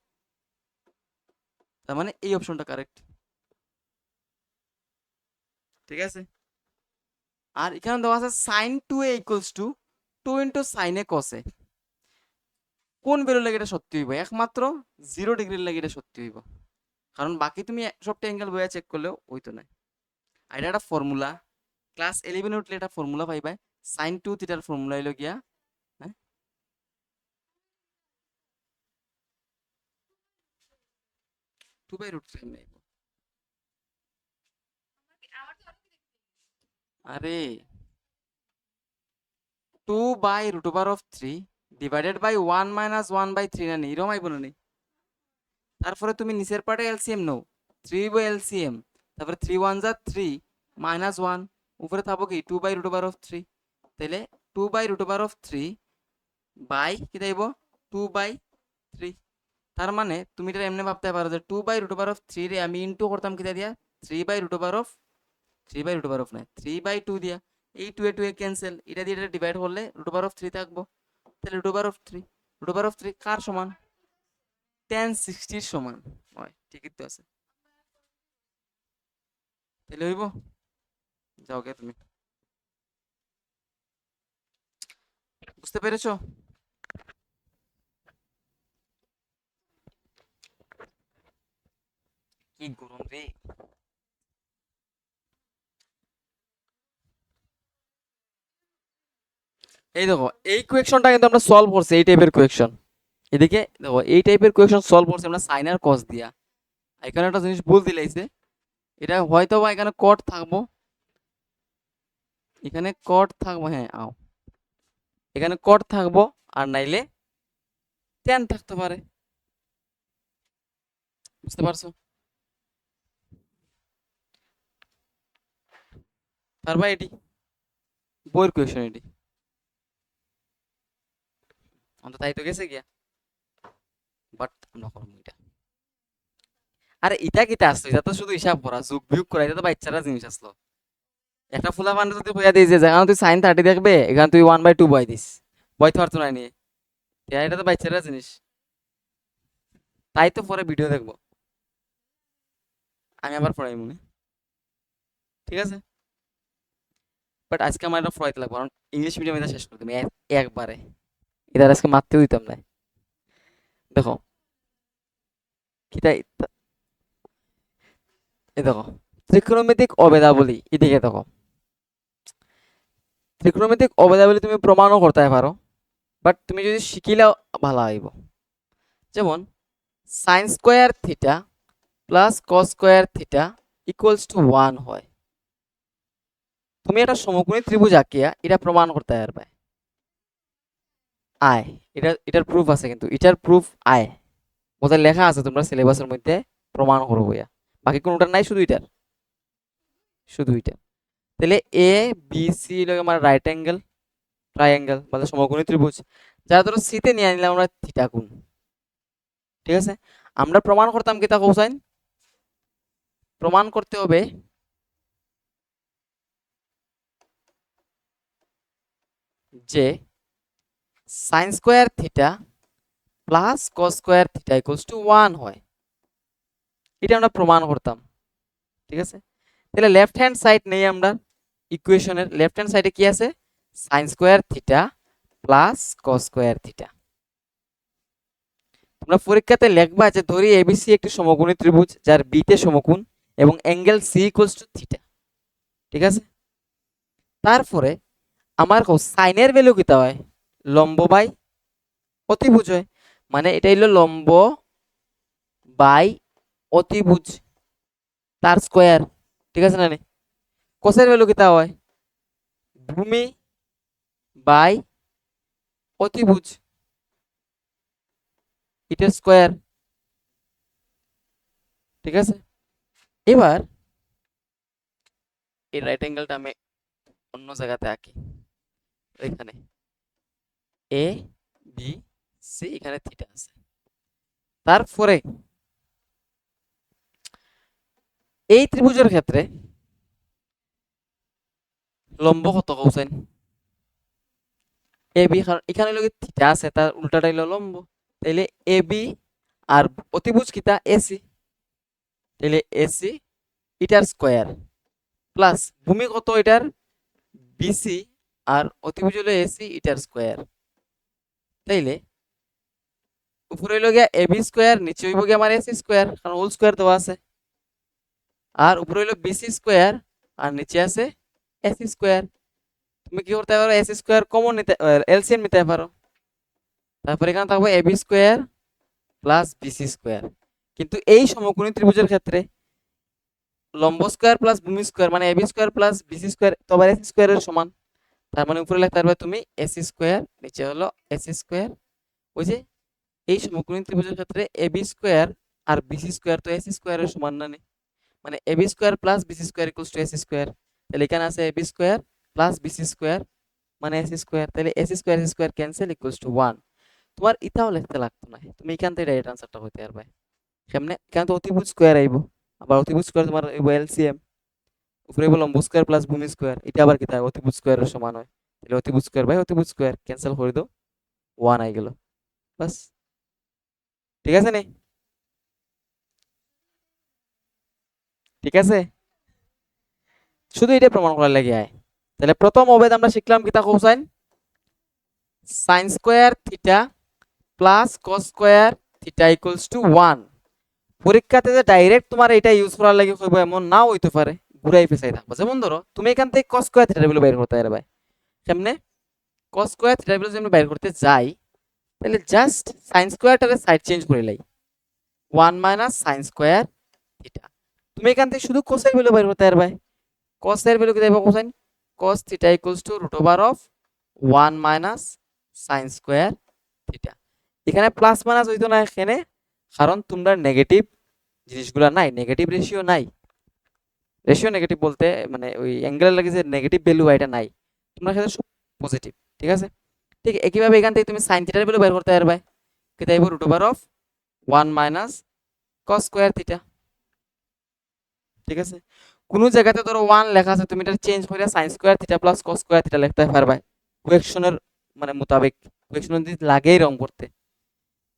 তার মানে এই অপশনটা কারেক্ট। ঠিক আছে। আর এখানে দেওয়া আছে sin 2a equals to 2 into sin a cos a। কোন ভ্যালু লাগে এটা সত্যি হইব? একমাত্র 0 ডিগ্রির লাগে এটা সত্যি হইব, কারণ বাকি তুমি সবটা অ্যাঙ্গেল বইয়া চেক করলেও হইতো না। আর এটা একটা ফর্মুলা, ক্লাস 11 উঠলে এটা ফর্মুলা পাইবা। sin 2 থিটার ফর্মুলা হইলো গিয়া, হ্যাঁ, 2/√3 নাইব। আরে 2/√3 ডিভাইডেড বাই 1 মাইনাস 1/3 না নি, এরকম আইব না নি? তারপরে তুমি নিচের পার্টে এলসিএম নাও, 3 বাই এলসিএম, তারপরে 3 1 যা 3 মাইনাস 1, উপরে থাকবো কি 2/√3। তাহলে 2/√3 বাই কি দেব 2/3। তার মানে তুমি এটা এমনি ভাবতে পারো যে 2/√3 রে আমি ইনটু করতাম কিটা দিয়া 3/√3 না 3/2 দিয়া, এই 2 এ 2 এ ক্যান্সেল, এটা দিয়ে এটা ডিভাইড করলে √3 থাকবো। তাহলে √3 কার সমান? tan 60 এর সমান হয়, ঠিকই তো আছে। তাহলে হইব, যাও গে তুমি, বুঝতে পেরেছো? কি গরম রে। এই দেখো এই কোয়েকশনটা কিন্তু আমরা সলভ করছি, এই টাইপের কোয়েকশন। এদিকে দেখো এই টাইপের কোয়েকশন সলভ করছি আমরা সাইন আর কস দিয়া। এখানে একটা জিনিস ভুল দিলাইছে, এটা হয়তো বা এখানে কট থাকবো, এখানে কট থাকবো, হ্যাঁ আও, এখানে কট থাকবো, আর নাইলে ট্যান থাকতে পারে। বুঝতে পারছো? পারবা এটি বইয়ের কোয়েকশন এটি, অন্তত তাই তো গেছে গিয়া, বাট আমরা করবো এটা। আরে ইটা কিটা আসলো, এটা তো শুধু হিসাব করা, যোগ বিয়োগ করা, এটা তো বাচ্চারা জিনিস আসলো। একটা ফুলা বান্ডে যদি বইয়া দিয়েছে যেখানে তুই সাইন 30 দেখবে, এখানে তুই 1/2 বই দিস, বইতে পারতো না নিয়ে, এটা তো বাচ্চারা জিনিস। তাই তো পরে ভিডিও দেখবো, আমি আবার পড়াই মনে, ঠিক আছে। বাট আজকে আমার এটা পড়াইতে লাগবে, কারণ ইংলিশ মিডিয়াম এটা শেষ করে তুমি একবারে, এটা আজকে মারতেও দিতাম না। দেখো কিটা, এই দেখো ত্রিকোণমিতিক অভেদাবলী, এদিকে দেখো ত্রিকোণমিতিক অভেদাবলী তুমি প্রমাণও করতে পারো, বাট তুমি যদি শিখিলেও ভালো হইব। যেমন sign square theta plus cos square theta equals to 1 হয়। তুমি একটা সমকোণী ত্রিভুজ আঁকিয়া এটা প্রমাণ করতে পারবে। আয়, এটার প্রুফ আছে, কিন্তু এটার প্রুফ আয় কোথায় লেখা আছে তোমরা সিলেবাসের মধ্যে, প্রমাণ করবো ইয়া, বাকি কোনোটা নাই, শুধু এটার, শুধু এটা। তাহলে এ বি সি হলো আমার রাইট অ্যাঙ্গেল ট্রাইঅ্যাঙ্গেল মানে সমকোণী ত্রিভুজ, যারা ধরো সিতে নিয়ে নিলাম আমরা থিটা কোণ, ঠিক আছে। আমরা প্রমাণ করতাম কি তা কোসাইন, প্রমাণ করতে হবে যে sine square theta plus cos square theta equals to 1 হয়, এটা আমরা প্রমাণ করতাম, ঠিক আছে। তাহলে লেফট হ্যান্ড সাইড নেই আমরা, ইকুয়েশনের লেফট হ্যান্ড সাইডে কি আছে, sine square theta plus cos square theta. তোমরা পরীক্ষাতে লিখবা যে ধরি এবিসি একটি সমকোণী ত্রিভুজ যার বিতে সমকোণ এবং angle C equals to theta, ঠিক আছে। তারপরে আমার সাইনের ভ্যালু কিতা হয়, লম্ব বাই অতিভুজ হয়, মানে এটা হইলো লম্ব বাই অতিভুজ তার স্কোয়ার, ঠিক আছে না নি। কোসের ভ্যালু কিতা হয়, ভূমি বাই অতিভুজ এটার স্কোয়ার, ঠিক আছে। এবার এই রাইট অ্যাঙ্গেলটা আমি অন্য জায়গাতে আঁকি, এখানে এ বি সি, এখানে থিটা আছে। তারপরে এই ত্রিভুজের ক্ষেত্রে লম্ব কত কৌসাইন এ বি, কারণ এখানে লোক থিটা আছে তার উল্টাটা হইলো লম্ব, তাইলে এ বি আর অতিভুজ কিতা এসি, তাইলে এসি এটার স্কোয়ার প্লাস ভূমি কত এটার বিসি আর অতিভুজ হলো এসি এটার স্কোয়ার। তাইলে উপরে হইল গিয়া এবি স্কোয়ার, নিচে হইব গিয়া আমার এসি স্কোয়ার, কারণ হোল স্কোয়ার দেওয়া আছে। আর উপরে হইল বিসি স্কোয়ার আর নিচে আছে এসি স্কোয়ার। তুমি কি করতে পারো, এসি স্কোয়ার কমন নিতে, এলসিএম নিতে পারো। তারপর এখানে থাকবে AB square plus BC square. কিন্তু এই সমকোণী ত্রিভুজের ক্ষেত্রে লম্ব স্কোয়ার প্লাস ভূমি স্কোয়ার মানে AB square plus BC square তো আবার এসি স্কোয়ারের সমান। তার মানে উপরে লিখতে পারবে তুমি এসি স্কোয়ার, নিচে হলো এসি স্কোয়ার। ওই যে এই সমকোণী ত্রিভুজের ক্ষেত্রে এবি স্কোয়ার আর বিসি স্কোয়ার তো এসি স্কোয়ারের সমান না, মানে AB square plus BC square equals to AC square. তাহলে এখানে আছে AB square plus BC square মানে এসি স্কোয়ার। তাহলে AC square cancel equals to 1। তোমার ইতাও লিখতে লাগতো না, তুমি এখান থেকে ডাইরেক্ট আনসারটা হইতে পারবে। কেমনে, এখানে তো অতিভুজ স্কোয়ার আইব, আবার অতিভুজ স্কোয়ার তোমার আইব এলসিএম, উপরে বললাম লম্ব স্কোয়ার প্লাস ভূমি স্কোয়ার, এটা আবার কি থাকে অতিভুজ স্কোয়ারের সমান হয়। তাহলে অতিভুজ স্কোয়ার বাই অতিভুজ স্কোয়ার ক্যান্সেল করে দাও, 1 আই গেল। বাস, ঠিক আছে নি? ঠিক আছে, শুধু এটা প্রমাণ করার লাগে আয়। তাহলে প্রথম অবেদ আমরা শিখলাম কিতা কোসাইন, sine square theta plus cos square theta equals to 1। পরীক্ষাতে যে ডাইরেক্ট তোমার এটা ইউজ করার লাগে কইব এমন নাও হইতে পারে, ঘুরাই পেছাই থাকবো। যেমন ধরো তুমি এখান থেকে কস স্কোয়ার থিটা ভ্যালু বের করতে পারবে। কেমনে, কস স্কোয়ার থিটা ভ্যালু যদি বের করতে যাই, তাহলে জাস্ট সাইন স্কোয়ারটারে সাইড চেঞ্জ করে লাই, 1 মাইনাস সাইন স্কোয়ার থিটা। তুমি এখান থেকে শুধু কোসের ভ্যালু বের করতে পারবে। কসের ভ্যালু কি দেব কোসাইন, cos theta equals to root over of 1 minus sine square theta. এখানে প্লাস মাইনাস হইতো না এখানে, কারণ তোমরা নেগেটিভ জিনিসগুলো নাই, নেগেটিভ রেশিও নাই। রেশিও নেগেটিভ বলতে মানে ওই অ্যাঙ্গেলের লাগে যে নেগেটিভ ভ্যালু এটা নাই, তোমরা সাথে সব পজিটিভ। ঠিক আছে, ঠিক একইভাবে এখান থেকে তুমি সাইন থিটার ভ্যালু বের করতে পারবে, কি তাইব root over of 1 minus cos square theta. ঠিক আছে, কোন জায়গাতে ধরো 1 লেখা আছে, তুমি এটা চেঞ্জ করে sign square theta plus cos square theta লিখতে পারবে কোয়েকশনের মানে মোতাবেক, কোয়েকশন যদি লাগেই রং করতে।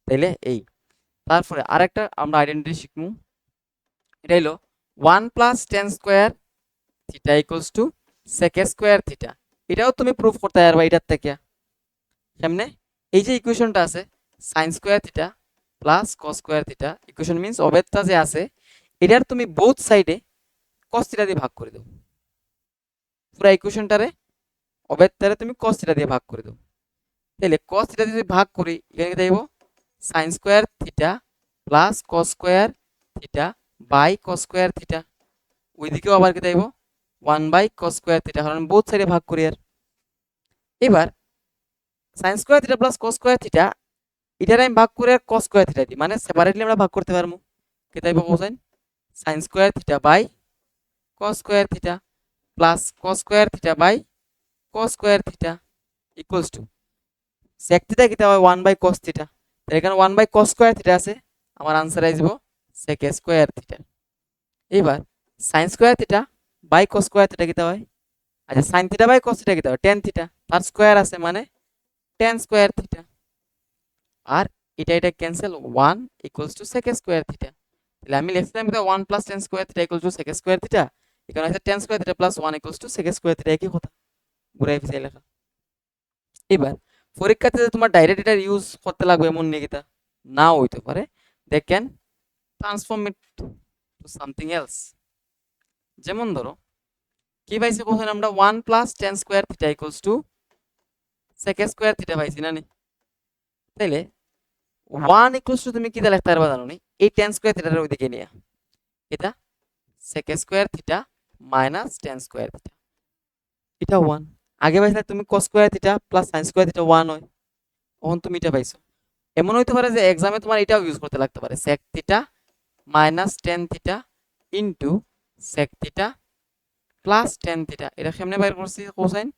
তাইলে এই, তারপরে আরেকটা আমরা আইডেন্টিটি শিখবো, এটা হলো 1 plus tan square theta equals to sec square theta. এটাও তুমি প্রুফ করতে পারবে এটার থেকে। কেমনে, এই যে ইকুয়েশনটা আছে sine square theta plus cos square theta, equation means অবেদটা যে আছে এটার তুমি বোথ সাইডে কস থিটা দিয়ে ভাগ করে দাও। পুরো ইকুয়েশনটারে অবেদটারে তুমি কস থিটা দিয়ে ভাগ করে দাও। তাহলে কস থিটা দিয়ে ভাগ করি, এখানে দেব sine square theta plus cos square theta by cos square theta. ওইদিকেও আবার কি দেব 1 বাই কস স্কোয়ার থিটা, কারণ বোথ সাইডে ভাগ করি। আর এবার sine square theta plus cos square theta এটার আমি ভাগ করে কস স্কোয়ার থিটা দিই, মানে সেপারেটলি আমরা ভাগ করতে পারবো। কি তাই cosine sine square theta by cos square theta plus cos square theta by cos square theta equals to sec theta কি হয় 1 বাই কস থিটা। তাহলে এখানে 1 বাই কস স্কোয়ার থিটা আছে, আমার আনসার আসব সেক স্কোয়ার থিটা। এবার sine square theta by cos square theta কি হয়, আচ্ছা sine theta by cos theta কি হয় টেন থিটা, তার স্কোয়ার আছে মানে টেন স্কোয়ার থিটা। আর এটা cancel, 1 equals to sec square theta. তাহলে আমি লিখছিলাম এটা 1 plus tan square theta equals to sec square theta, এখানে আছে tan square theta plus 1 equals to sec square theta, একই কথা, ঘুরাই ফিরাই লেখা। এবার পরীক্ষাতে তোমার ডাইরেক্ট এটা ইউজ করতে লাগবে এমন নিয়ে কিতা নাও হইতে পারে, they can transform it to something else. যেমন ধরো কি পাইছি কোথায় আমরা 1 plus tan square theta equals to sec square theta পাইছি না নি। তাইলে 1 ইকুয়ালস টু তুমি কিটা লিখতে পারবা জানো নি, এই টেন স্কোয়ার থিটার ওইদিকে নিয়ে এটা sec square theta minus tan square theta, এটা 1। আগে পাইছিলে তুমি cos square theta plus sine square theta 1 হয়, তখন তুমি এটা পাইছো। এমন হইতে পারে যে এক্সামে তোমার এটাও ইউজ করতে লাগতে পারে, sec theta minus tan theta into sec theta plus tan theta. এটা কেমনে বাইর করছি কোসাইন,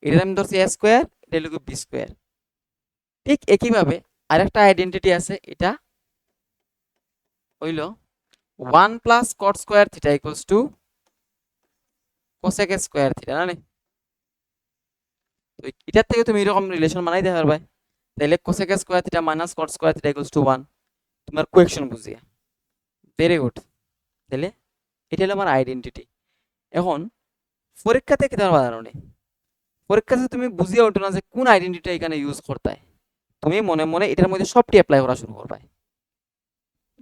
এটা আমি ধরছি এ স্কোয়ার, এটা হলো বি স্কোয়ার। ঠিক একইভাবে আরেকটা আইডেন্টিটি আছে, এটা হইল 1 plus cot square theta equals two cosec square theta না নি। তো এটার থেকে তুমি এরকম রিলেশন বানাই দিতে পারবে। তাহলে cosec square theta minus cot square theta equals to 1, তোমার কোয়েকশন বুঝিয়ে। Very good. তাহলে এটা হলো আমার আইডেন্টিটি। এখন পরীক্ষাতে কি ধরবা জানো নি? পরীক্ষাতে তুমি বুঝিয়ে ওঠো না যে কোন আইডেন্টিটি এখানে ইউজ করতে, তুমি মনে মনে এটার মধ্যে সবটি অ্যাপ্লাই করা শুরু করবে।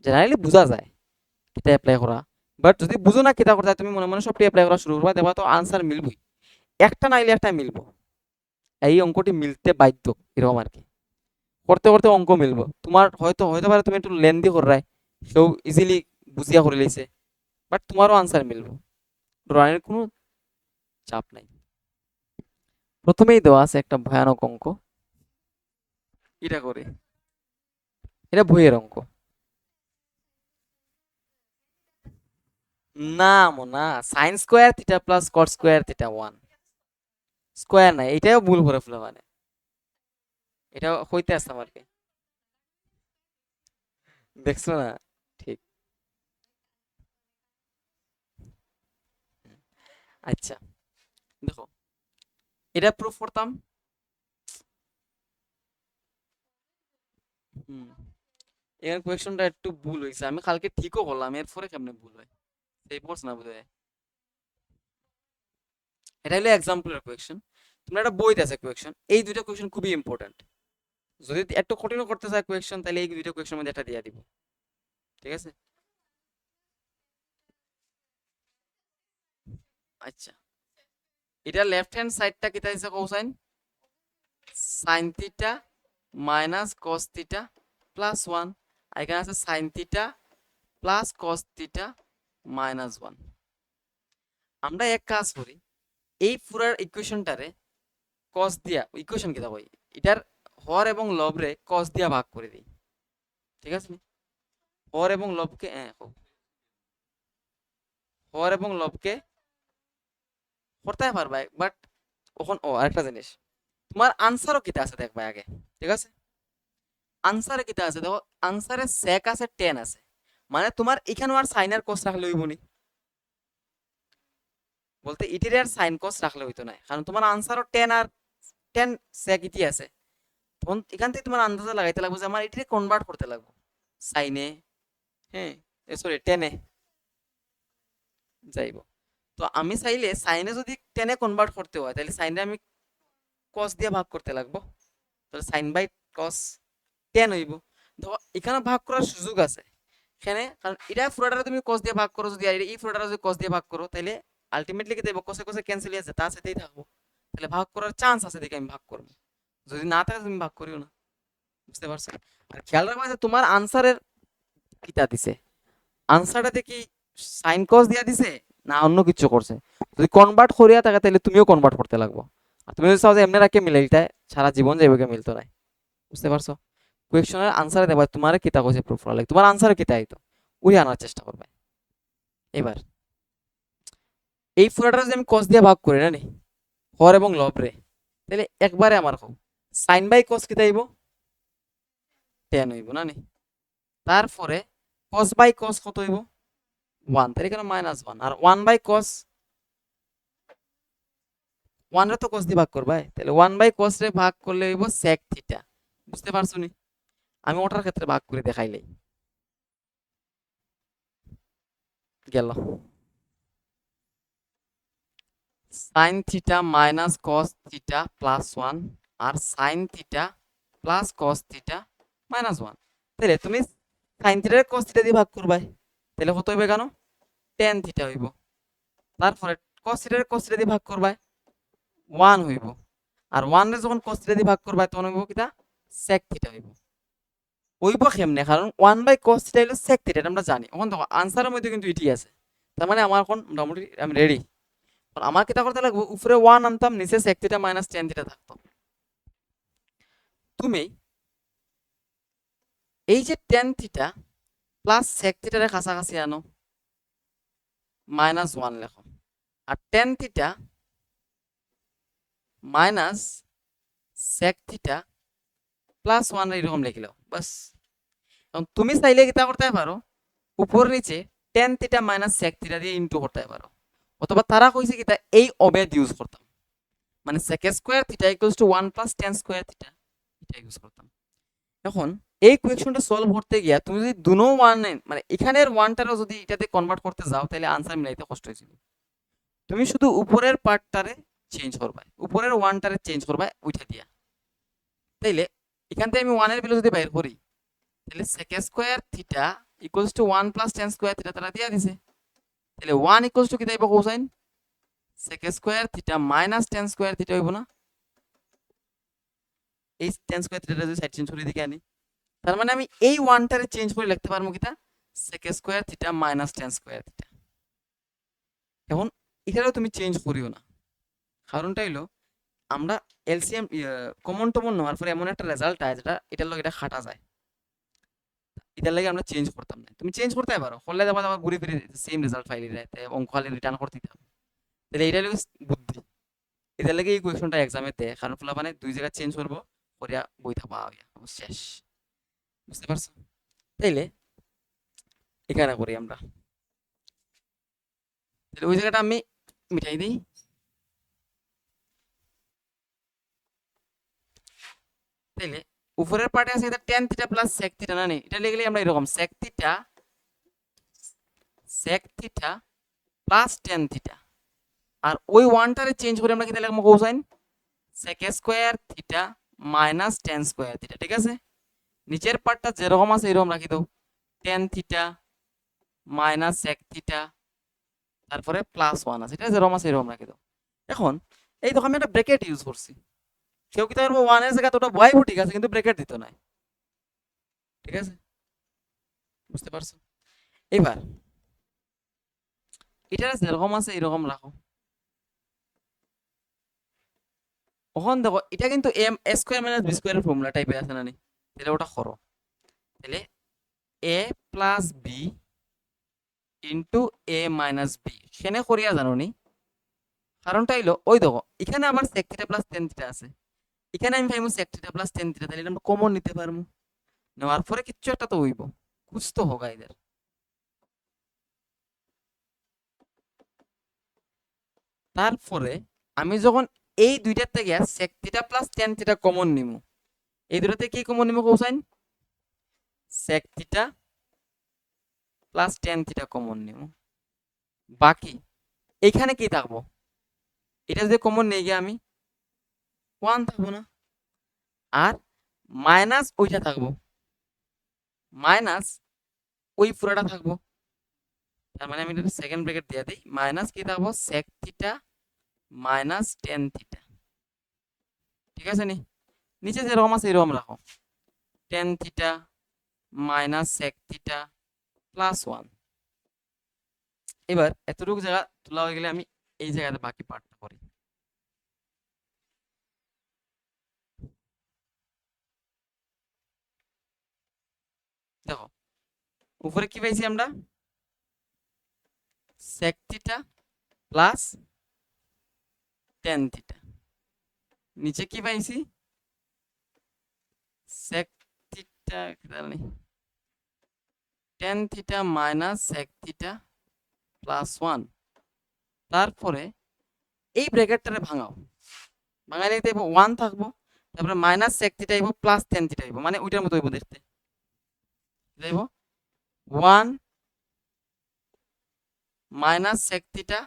জেনারেলি বোঝা যায় কিতা অ্যাপ্লাই করা, বাট যদি বুঝো না কিতা করতে তুমি মনে মনে সবটি অ্যাপ্লাই করা শুরু করবা, দেখবা তো আনসার মিলবই, একটা নাইলে একটা মিলবো। এই অঙ্কটি মিলতে বাধ্য, এরকম আর কি। করতে করতে অঙ্ক মিলবো তোমার, হয়তো হয়তো পারে তুমি একটু লেন্দি কররাই, সেও ইজিলি বুঝিয়া করে লইছে, বাট তোমারও আনসার মিলবো, ড্রয়িংয়ের কোনো চাপ নাই। প্রথমেই দেওয়া আছে একটা ভয়ানক অঙ্ক, এটা করে, এটা বইয়ের অঙ্ক। না Mona, sign square theta plus cot square theta one, square নাই, এটাও ভুল করে ফেলো মানে, এটা হইতে আসতাম আর কি, দেখছো না? ঠিক। আচ্ছা দেখো, এটা প্রুফ করতাম। হুম, এর কোয়েশনটা একটু ভুল হয়েছে, আমি কালকে ঠিকও করলাম, এরপরে কেমনে ভুল হয় সেই পড়ছ না বুঝে। এটা হলো এক্সাম্পলের কোয়েশন, তোমরা একটা বইতে আছে কোয়েশন, এই দুইটা কোয়েশন খুবই ইম্পর্টেন্ট। যদি একটু কঠিনও করতে চায় কোয়েশন, তাহলে এই দুইটা কোয়েশনের মধ্যে একটা দিয়ে দিব, ঠিক আছে? আচ্ছা, এটা লেফট হ্যান্ড সাইডটা কি তাইছে কোসাইন sine theta minus cos theta plus one, আর এখানে আছে sine theta plus cos theta minus one. আমরা এক কাজ করি, এই পুরার ইকুয়েশনটারে কস দিয়া, ইকুয়েশন কি কই, এটার হর এবং লবরে কস দিয়া ভাগ করে দিই, ঠিক আছে নি? হর এবং লবকে হর এবং লবকে করতে পারবা, বাট ওখন আরেকটা জিনিস, তোমার আনসারও কিতা আছে দেখবা আগে, ঠিক আছে? আনসারে কিতা আছে দেখো, আনসারে sec আছে tan আছে, মানে তোমার এখানে আর sin আর cos রাখলে হইব নি, বলতে ইটির আর sin cos রাখলে হইতো না, কারণ তোমার আনসারও tan আর tan sec ইতি আছে। তখন এখান থেকে তোমার আন্দাজে লাগাইতে লাগবে যে আমার এটিকে কনভার্ট করতে লাগবে সাইনে, হ্যাঁ সরি টেনে যাইব। তো আমি চাইলে সাইনে যদি টেনে কনভার্ট করতে হয়, তাহলে সাইনে আমি cos দিয়ে ভাগ করতে লাগবো, তাহলে sin বাই cos tan হইব। দেখো এখানে ভাগ করার সুযোগ আছে এখানে, কারণ এটা পুরোটা তুমি cos দিয়ে ভাগ করো, যদি আর এই পুরোটা যদি cos দিয়ে ভাগ করো, তাহলে আলটিমেটলি কি দেব, cos cos ক্যান্সেল হয়ে যাচ্ছে, তার সাথেই থাকবো, তাহলে ভাগ করার চান্স আছে দেখে আমি ভাগ করবো, যদি না থাকে তুমি ভাগ করিও না, বুঝতে পারছো? আর খেয়াল রাখবা যে তোমার আনসারের কিটা দিছে, আনসারটাতে কি সাইন কস দিয়া দিছে না অন্য কিছু করছে, যদি কনভার্ট করিয়া থাকে তাহলে তুমিও কনভার্ট করতে লাগবো, আর তুমি যদি চাও যে এমনি রাখে মিলে এটা সারা জীবন যাইবে মিলতো না, বুঝতে পারছো? কোয়েশ্চনের আনসারে দেবা তোমার কিতা কইছে প্রুফ করা লাগে, তোমার আনসারে কিতা আইতো ওই আনার চেষ্টা করবে। এবার এই পুরোটা যদি আমি কস দিয়ে ভাগ করি না নি, হর এবং লব রে, তাহলে একবারে আমার হোক সাইন বাই কস কিতা আইব, টেন হইব না নি, তারপরে কস বাই কস কত হইব, ওয়ান, তাহলে এখানে মাইনাস ওয়ান, আর ওয়ান বাই কস, ওয়ান রে তো কস দিয়ে ভাগ করবাই, তাহলে ওয়ান বাই কস রে ভাগ করলে হইব sec থিটা, বুঝতে পারছো নি? আমি ওটার ক্ষেত্রে ভাগ করে দেখাইলাই, গেল sine theta minus cos theta plus one, আর sine theta plus cos theta minus one, তাহলে তুমি সাইন থিটা কস থিটা দিয়ে ভাগ করবাই, তাহলে কত হইবে কেন, টেন থিটা হইব, তারপরে কস থিটা দিয়ে ভাগ করবাই, ওয়ান হইব, আর ওয়ান রে যখন কস থিটা দিয়ে ভাগ করবাই তখন হইব কিটা, sec থিটা হইব। হইব কেমনে, কারণ ওয়ান বাই কস থিটা হইলো sec থিটা, এটা আমরা জানি। এখন দেখো আনসারের মধ্যে কিন্তু এটি আছে, তার মানে আমার এখন মোটামুটি আমি রেডি। আমার কিটা করতে লাগবে, উপরে ওয়ান আনতাম, নিচে sec theta minus tan theta থাকতো। তুমি এই যে টেন থিটা প্লাস sec থিটার কাছাকাছি আনো, মাইনাস ওয়ান লেখো, আর tan theta minus sec theta plus one এরকম লিখিলাও বাস। এখন তুমি চাইলে কিতা করতে পারো, উপর নিচে ten theta minus sec theta দিয়ে ইনটু করতে পারো, অথবা তারা কইছে কিতা এই অবেদ ইউজ করতাম, মানে sec square theta equals to 1 plus tan square theta, এটা ইউজ করতাম। এখন এই কোয়েকশনটা সলভ করতে গিয়া তুমি যদি দুনো ওয়ান, মানে এখানের ওয়ানটারও যদি এটাতে কনভার্ট করতে যাও, তাহলে আনসার মিলাইতে কষ্ট হয়েছিল। তুমি শুধু উপরের পার্টটারে চেঞ্জ করবা, উপরের ওয়ানটারে চেঞ্জ করবা ওইটা দিয়া। তাইলে এখান থেকে আমি ওয়ানের ভ্যালু যদি বাইর করি, তাহলে sec square theta equals to 1 plus tan square theta তারা দিয়া দিছে। তাহলে 1 ইকুয়ালস টু কি দাইব কোসাইন sec square theta minus tan square theta হইব না? এই tan স্কয়ার থিটাটা যদি সাইড চেঞ্জ করে দিকে আনি, তার মানে আমি এই ওয়ানটারে চেঞ্জ করে লিখতে পারবো কিটা sec square theta minus tan square theta. এখন এটারও তুমি চেঞ্জ করিও না, কারণটা হইলো আমরা এলসিএম কমন টমন নেওয়ার পরে এমন একটা রেজাল্ট আয় যেটা এটার লগে এটা খাটা যায়, এটার লাগে আমরা চেঞ্জ করতাম না। তুমি চেঞ্জ করতে পারো, করলে আবার আবার ঘুরে ফিরে সেম রেজাল্ট ফাইলে যায়, অঙ্ক খালি রিটার্ন করতে হবে। তাহলে এটা হলো বুদ্ধি, এটার লাগে এই কোয়েশনটা এক্সামে দেয়, কারণ ফুলা মানে দুই জায়গা চেঞ্জ করবো করিয়া বই থাকা শেষ। বুঝতে পারছো? তাইলে এখানে করি আমরা, তাহলে ওই জায়গাটা আমি মিটাই দিই। তাইলে উপরের পার্টে আছে এটা tan theta plus sec theta না নেই, এটা লিখলে আমরা এরকম sec theta plus tan theta, আর ওই ওয়ানটারে চেঞ্জ করে আমরা কি লিখবো কোসাইন sec square theta minus tan square theta. ঠিক আছে, নিচের পার্টটা যেরকম আছে এরকম রাখি দাও, tan theta minus sec theta তারপরে প্লাস 1 আছে, এটা যেরকম আছে এরকম রাখি দাও। এখন এই দেখো আমি একটা ব্র্যাকেট ইউজ করছি, কেউ কি তার 1 এর জায়গায় ওটা বয়াইবো, ঠিক আছে, কিন্তু ব্র্যাকেট দিত না। ঠিক আছে, বুঝতে পারছো? এবার এটা যেরকম আছে এরকম রাখো। এখন দেখো এটা কিন্তু এম স্কয়ার মাইনাস বি স্কয়ারের ফর্মুলা টাইপে আছে না নি, তাহলে ওটা করো। তাহলে A plus B into A minus B সেনে করিয়া জানো নি, কারণটা হইলো ওই দেখো এখানে আমার sec theta plus tan theta আছে, এখানে আমি পাইমু sec theta plus tan theta, তাহলে আমরা কমন নিতে পারবো, নেওয়ার পরে কিচ্ছু একটা তো হইব, কুছ তো হোগা এদের। তারপরে আমি যখন এই দুইটার থেকে sec theta plus tan theta common নিমু, এই দুটাতে কি কমন নিমু cosine sec theta plus tan theta common নিমু, বাকি এইখানে কি থাকবো, এটা যদি কমন নিয়ে গিয়ে আমি 1 থাকবো না, আর মাইনাস ওইটা থাকবো, মাইনাস ওই পুরাটা থাকবো। তার মানে আমি এটা সেকেন্ড ব্র্যাকেট দিয়ে দিই, মাইনাস কি থাকবো sec theta minus tan theta. ঠিক আছে নি, নিচে যেরকম আছে এরকম রাখো, tan theta minus sec theta plus 1। এবার এতটুকু জায়গা তোলা হয়ে গেলে আমি এই জায়গাতে বাকি পার্টটা করি। দেখো উপরে কি পাইছি আমরা sec theta plus tan theta, নিচে কি পাইছি sec theta tan theta minus sec theta plus 1। তারপরে এই ব্র্যাকেটটারে ভাঙাও, ভাঙাইলে দেবো 1 থাকবো, তারপরে মাইনাস sec থিটা আইবো প্লাস tan থিটা আইবো, মানে ওইটার মতো হইব দেখতে, দেব 1 minus sec theta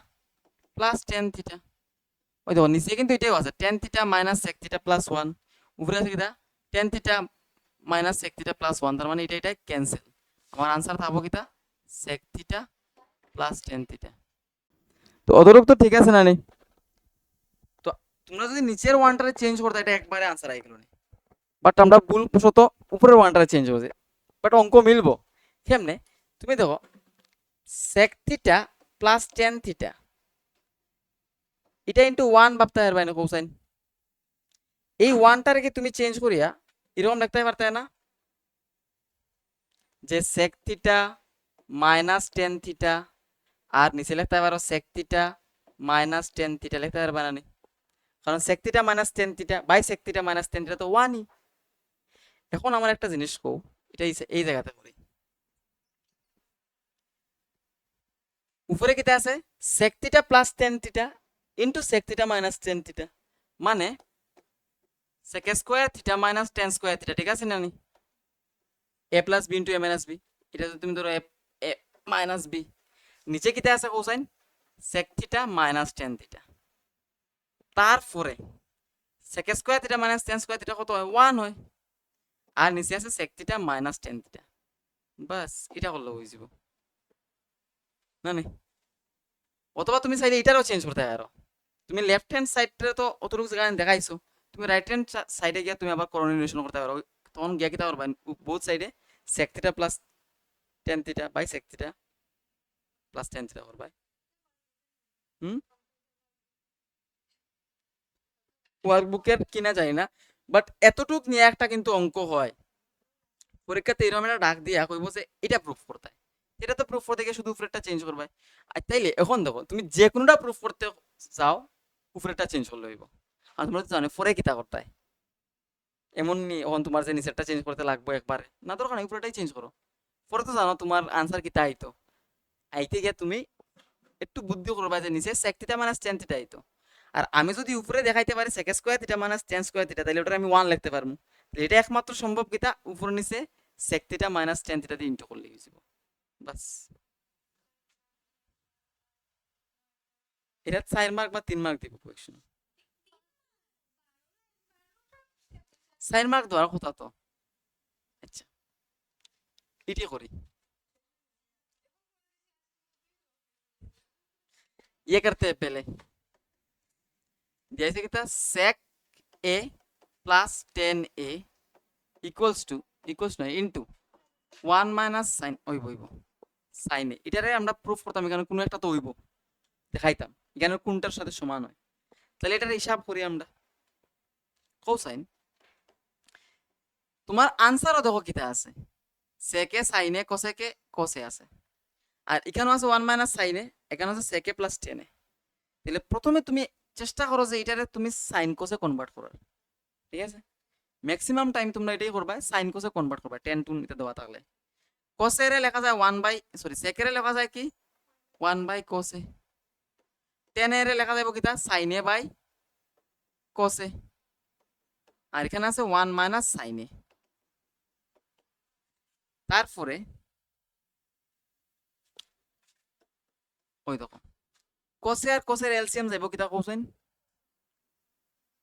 plus tan theta. ওই দেখো নিচে কিন্তু এটাও আছে tan theta minus sec theta plus 1, উপরে আছে কিটা tan theta minus sec theta plus 1, তার মানে এটা এটা ক্যান্সেল, আমার आंसर থাকবো কিটা sec theta plus tan theta. তো অতটুকু তো ঠিক আছে না নি? তো তোমরা যদি নিচের ওয়ানটারে চেঞ্জ করতে এটা একবারে आंसर আই গেল নি, বাট আমরা ভুলবশত উপরের ওয়ানটারে চেঞ্জ করছি, বাট অঙ্ক মিলবো কেমনে? তুমি দেখো sec theta plus tan theta এটা ইনটু 1 ভাবতে পারবে না কোসাইন, এই ওয়ানটারে তুমি চেঞ্জ করিয়া এরকম লিখতে পারতে না যে sec theta minus tan theta, আর নিচে লিখতে পারো sec theta minus tan theta লিখতে পারবে না, কারণ sec theta minus tan theta by sec theta minus tan theta তো 1ই। এখন আমার একটা জিনিস কও, এটা এই জায়গাতে করি, উপরে কিটা আছে sec theta plus tan theta into sec theta minus tan theta, মানে sec square theta minus tan square theta. ঠিক আছে না নি, a plus B into a minus B, এটা যদি তুমি ধরো a মাইনাস বি, নিচে কিটা আছে কোসাইন sec theta minus tan theta, তারপরে sec square theta minus tan square theta কত হয় 1 হয়, আর নিচে আছে sec theta minus tan theta. বাস এটা করলে হয়ে যাব না নি? অথবা তুমি চাইলে এটারও চেঞ্জ করতে পারো। তুমি লেফট হ্যান্ড সাইডে তো অতটুকু জায়গা দেখাইছো, তুমি রাইট হ্যান্ড সাইডে গিয়ে তুমি আবার কোঅর্ডিনেশন করতে পারো। তখন গিয়া কিতা করবা, বোথ সাইডে sec theta plus tan theta by sec theta plus tan theta করবা। হুম, ওয়ার্কবুকের কিনা যায় না, বাট এতটুক নিয়ে একটা কিন্তু অঙ্ক হয় পরীক্ষাতে, এরকম একটা ডাক দিয়া কইব যে এটা প্রুফ করতে হয়। এটা তো প্রুফ করতে গিয়ে শুধু উপরেরটা চেঞ্জ করবে। আর তাইলে এখন দেখো তুমি যে কোনোটা প্রুফ করতে যাও উপরেরটা চেঞ্জ করলে হইব। আর তোমরা তো জানো পরে কিতা করতে হয়, এমন নি এখন তোমার যে নিচেরটা চেঞ্জ করতে লাগবে একবারে না, দরকার নাই উপরেটাই চেঞ্জ করো। পরে তো জানো তোমার আনসার কিতা আইতো, আইতে গিয়ে তুমি একটু বুদ্ধি করবা যে নিচে sec theta minus tan theta আইতো। আর আমি যদি উপরে দেখাইতে পারি sec square theta minus tan square theta, তাহলে ওটা আমি 1 লিখতে পারবো। তাহলে এটা একমাত্র সম্ভব কিতা, উপরে নিচে sec theta minus tan theta দিয়ে ইন্টু করলে হয়ে যাব। বাস, এটা 4 মার্ক বা 3 মার্ক দিব কোয়েশ্চন। 4 মার্ক দেওয়ার কথা তো। আচ্ছা, এটি করি। ये करते हैं पहले, जैसे किता sec a plus 10a equals to into 1 minus sign হইব সাইন এ। এটারে আমরা প্রুফ করতাম, এখানে কোনো একটা তো হইব, দেখাইতাম এখানে কোনটার সাথে সমান হয়। তাহলে এটার হিসাব করি আমরা, কোসাইন। তোমার আনসারও দেখো কিতা আছে, সেকে সাইনে কোসেকে কোসে আছে, আর এখানেও আছে 1 মাইনাস সাইনে, এখানে আছে সেকে প্লাস টেনে। তাহলে প্রথমে তুমি চেষ্টা করো যে এটারে তুমি সাইন কোসে কনভার্ট করার, ঠিক আছে? ম্যাক্সিমাম টাইম তোমরা এটাই করবা, সাইন কোসে কনভার্ট করবা, টেন টু নিতে দেওয়া থাকলে। কোসেরে লেখা যায় 1 বাই সরি সেকেরে লেখা যায় কি 1 বাই কোসে, টেনের লেখা যাবে কিতা সাইনে বাই কোসে, আর এখানে আছে 1 মাইনাস সাইনে। তারপরে ওই দেখো কোসে আর কোসের এলসিএম যাইব কিতা কোসেন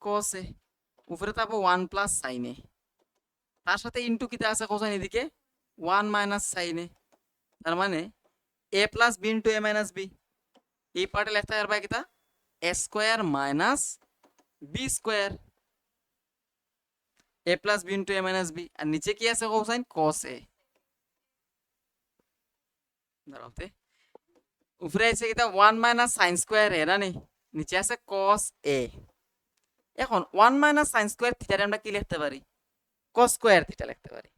কোসে, উপরে থাকবো 1 প্লাস সাইনে, তার সাথে ইনটু কিতা আছে কোসাইন এদিকে 1 মাইনাস সাইনে। তার মানে এ plus B into a minus B, এই পার্টে লেখতে পারবা কিতা এ square minus B square, A plus B into a minus B, আর নিচে কি আছে কোসাইন কস এ। দাঁড়াওতে উপরে আছে কিতা 1 মাইনাস সাইন স্কয়ার এ না নি, নিচে আছে কস এ। এখন 1 মাইনাস সাইন স্কয়ার থিটারে আমরা কি লিখতে পারি কস স্কয়ার থিটা লিখতে পারি,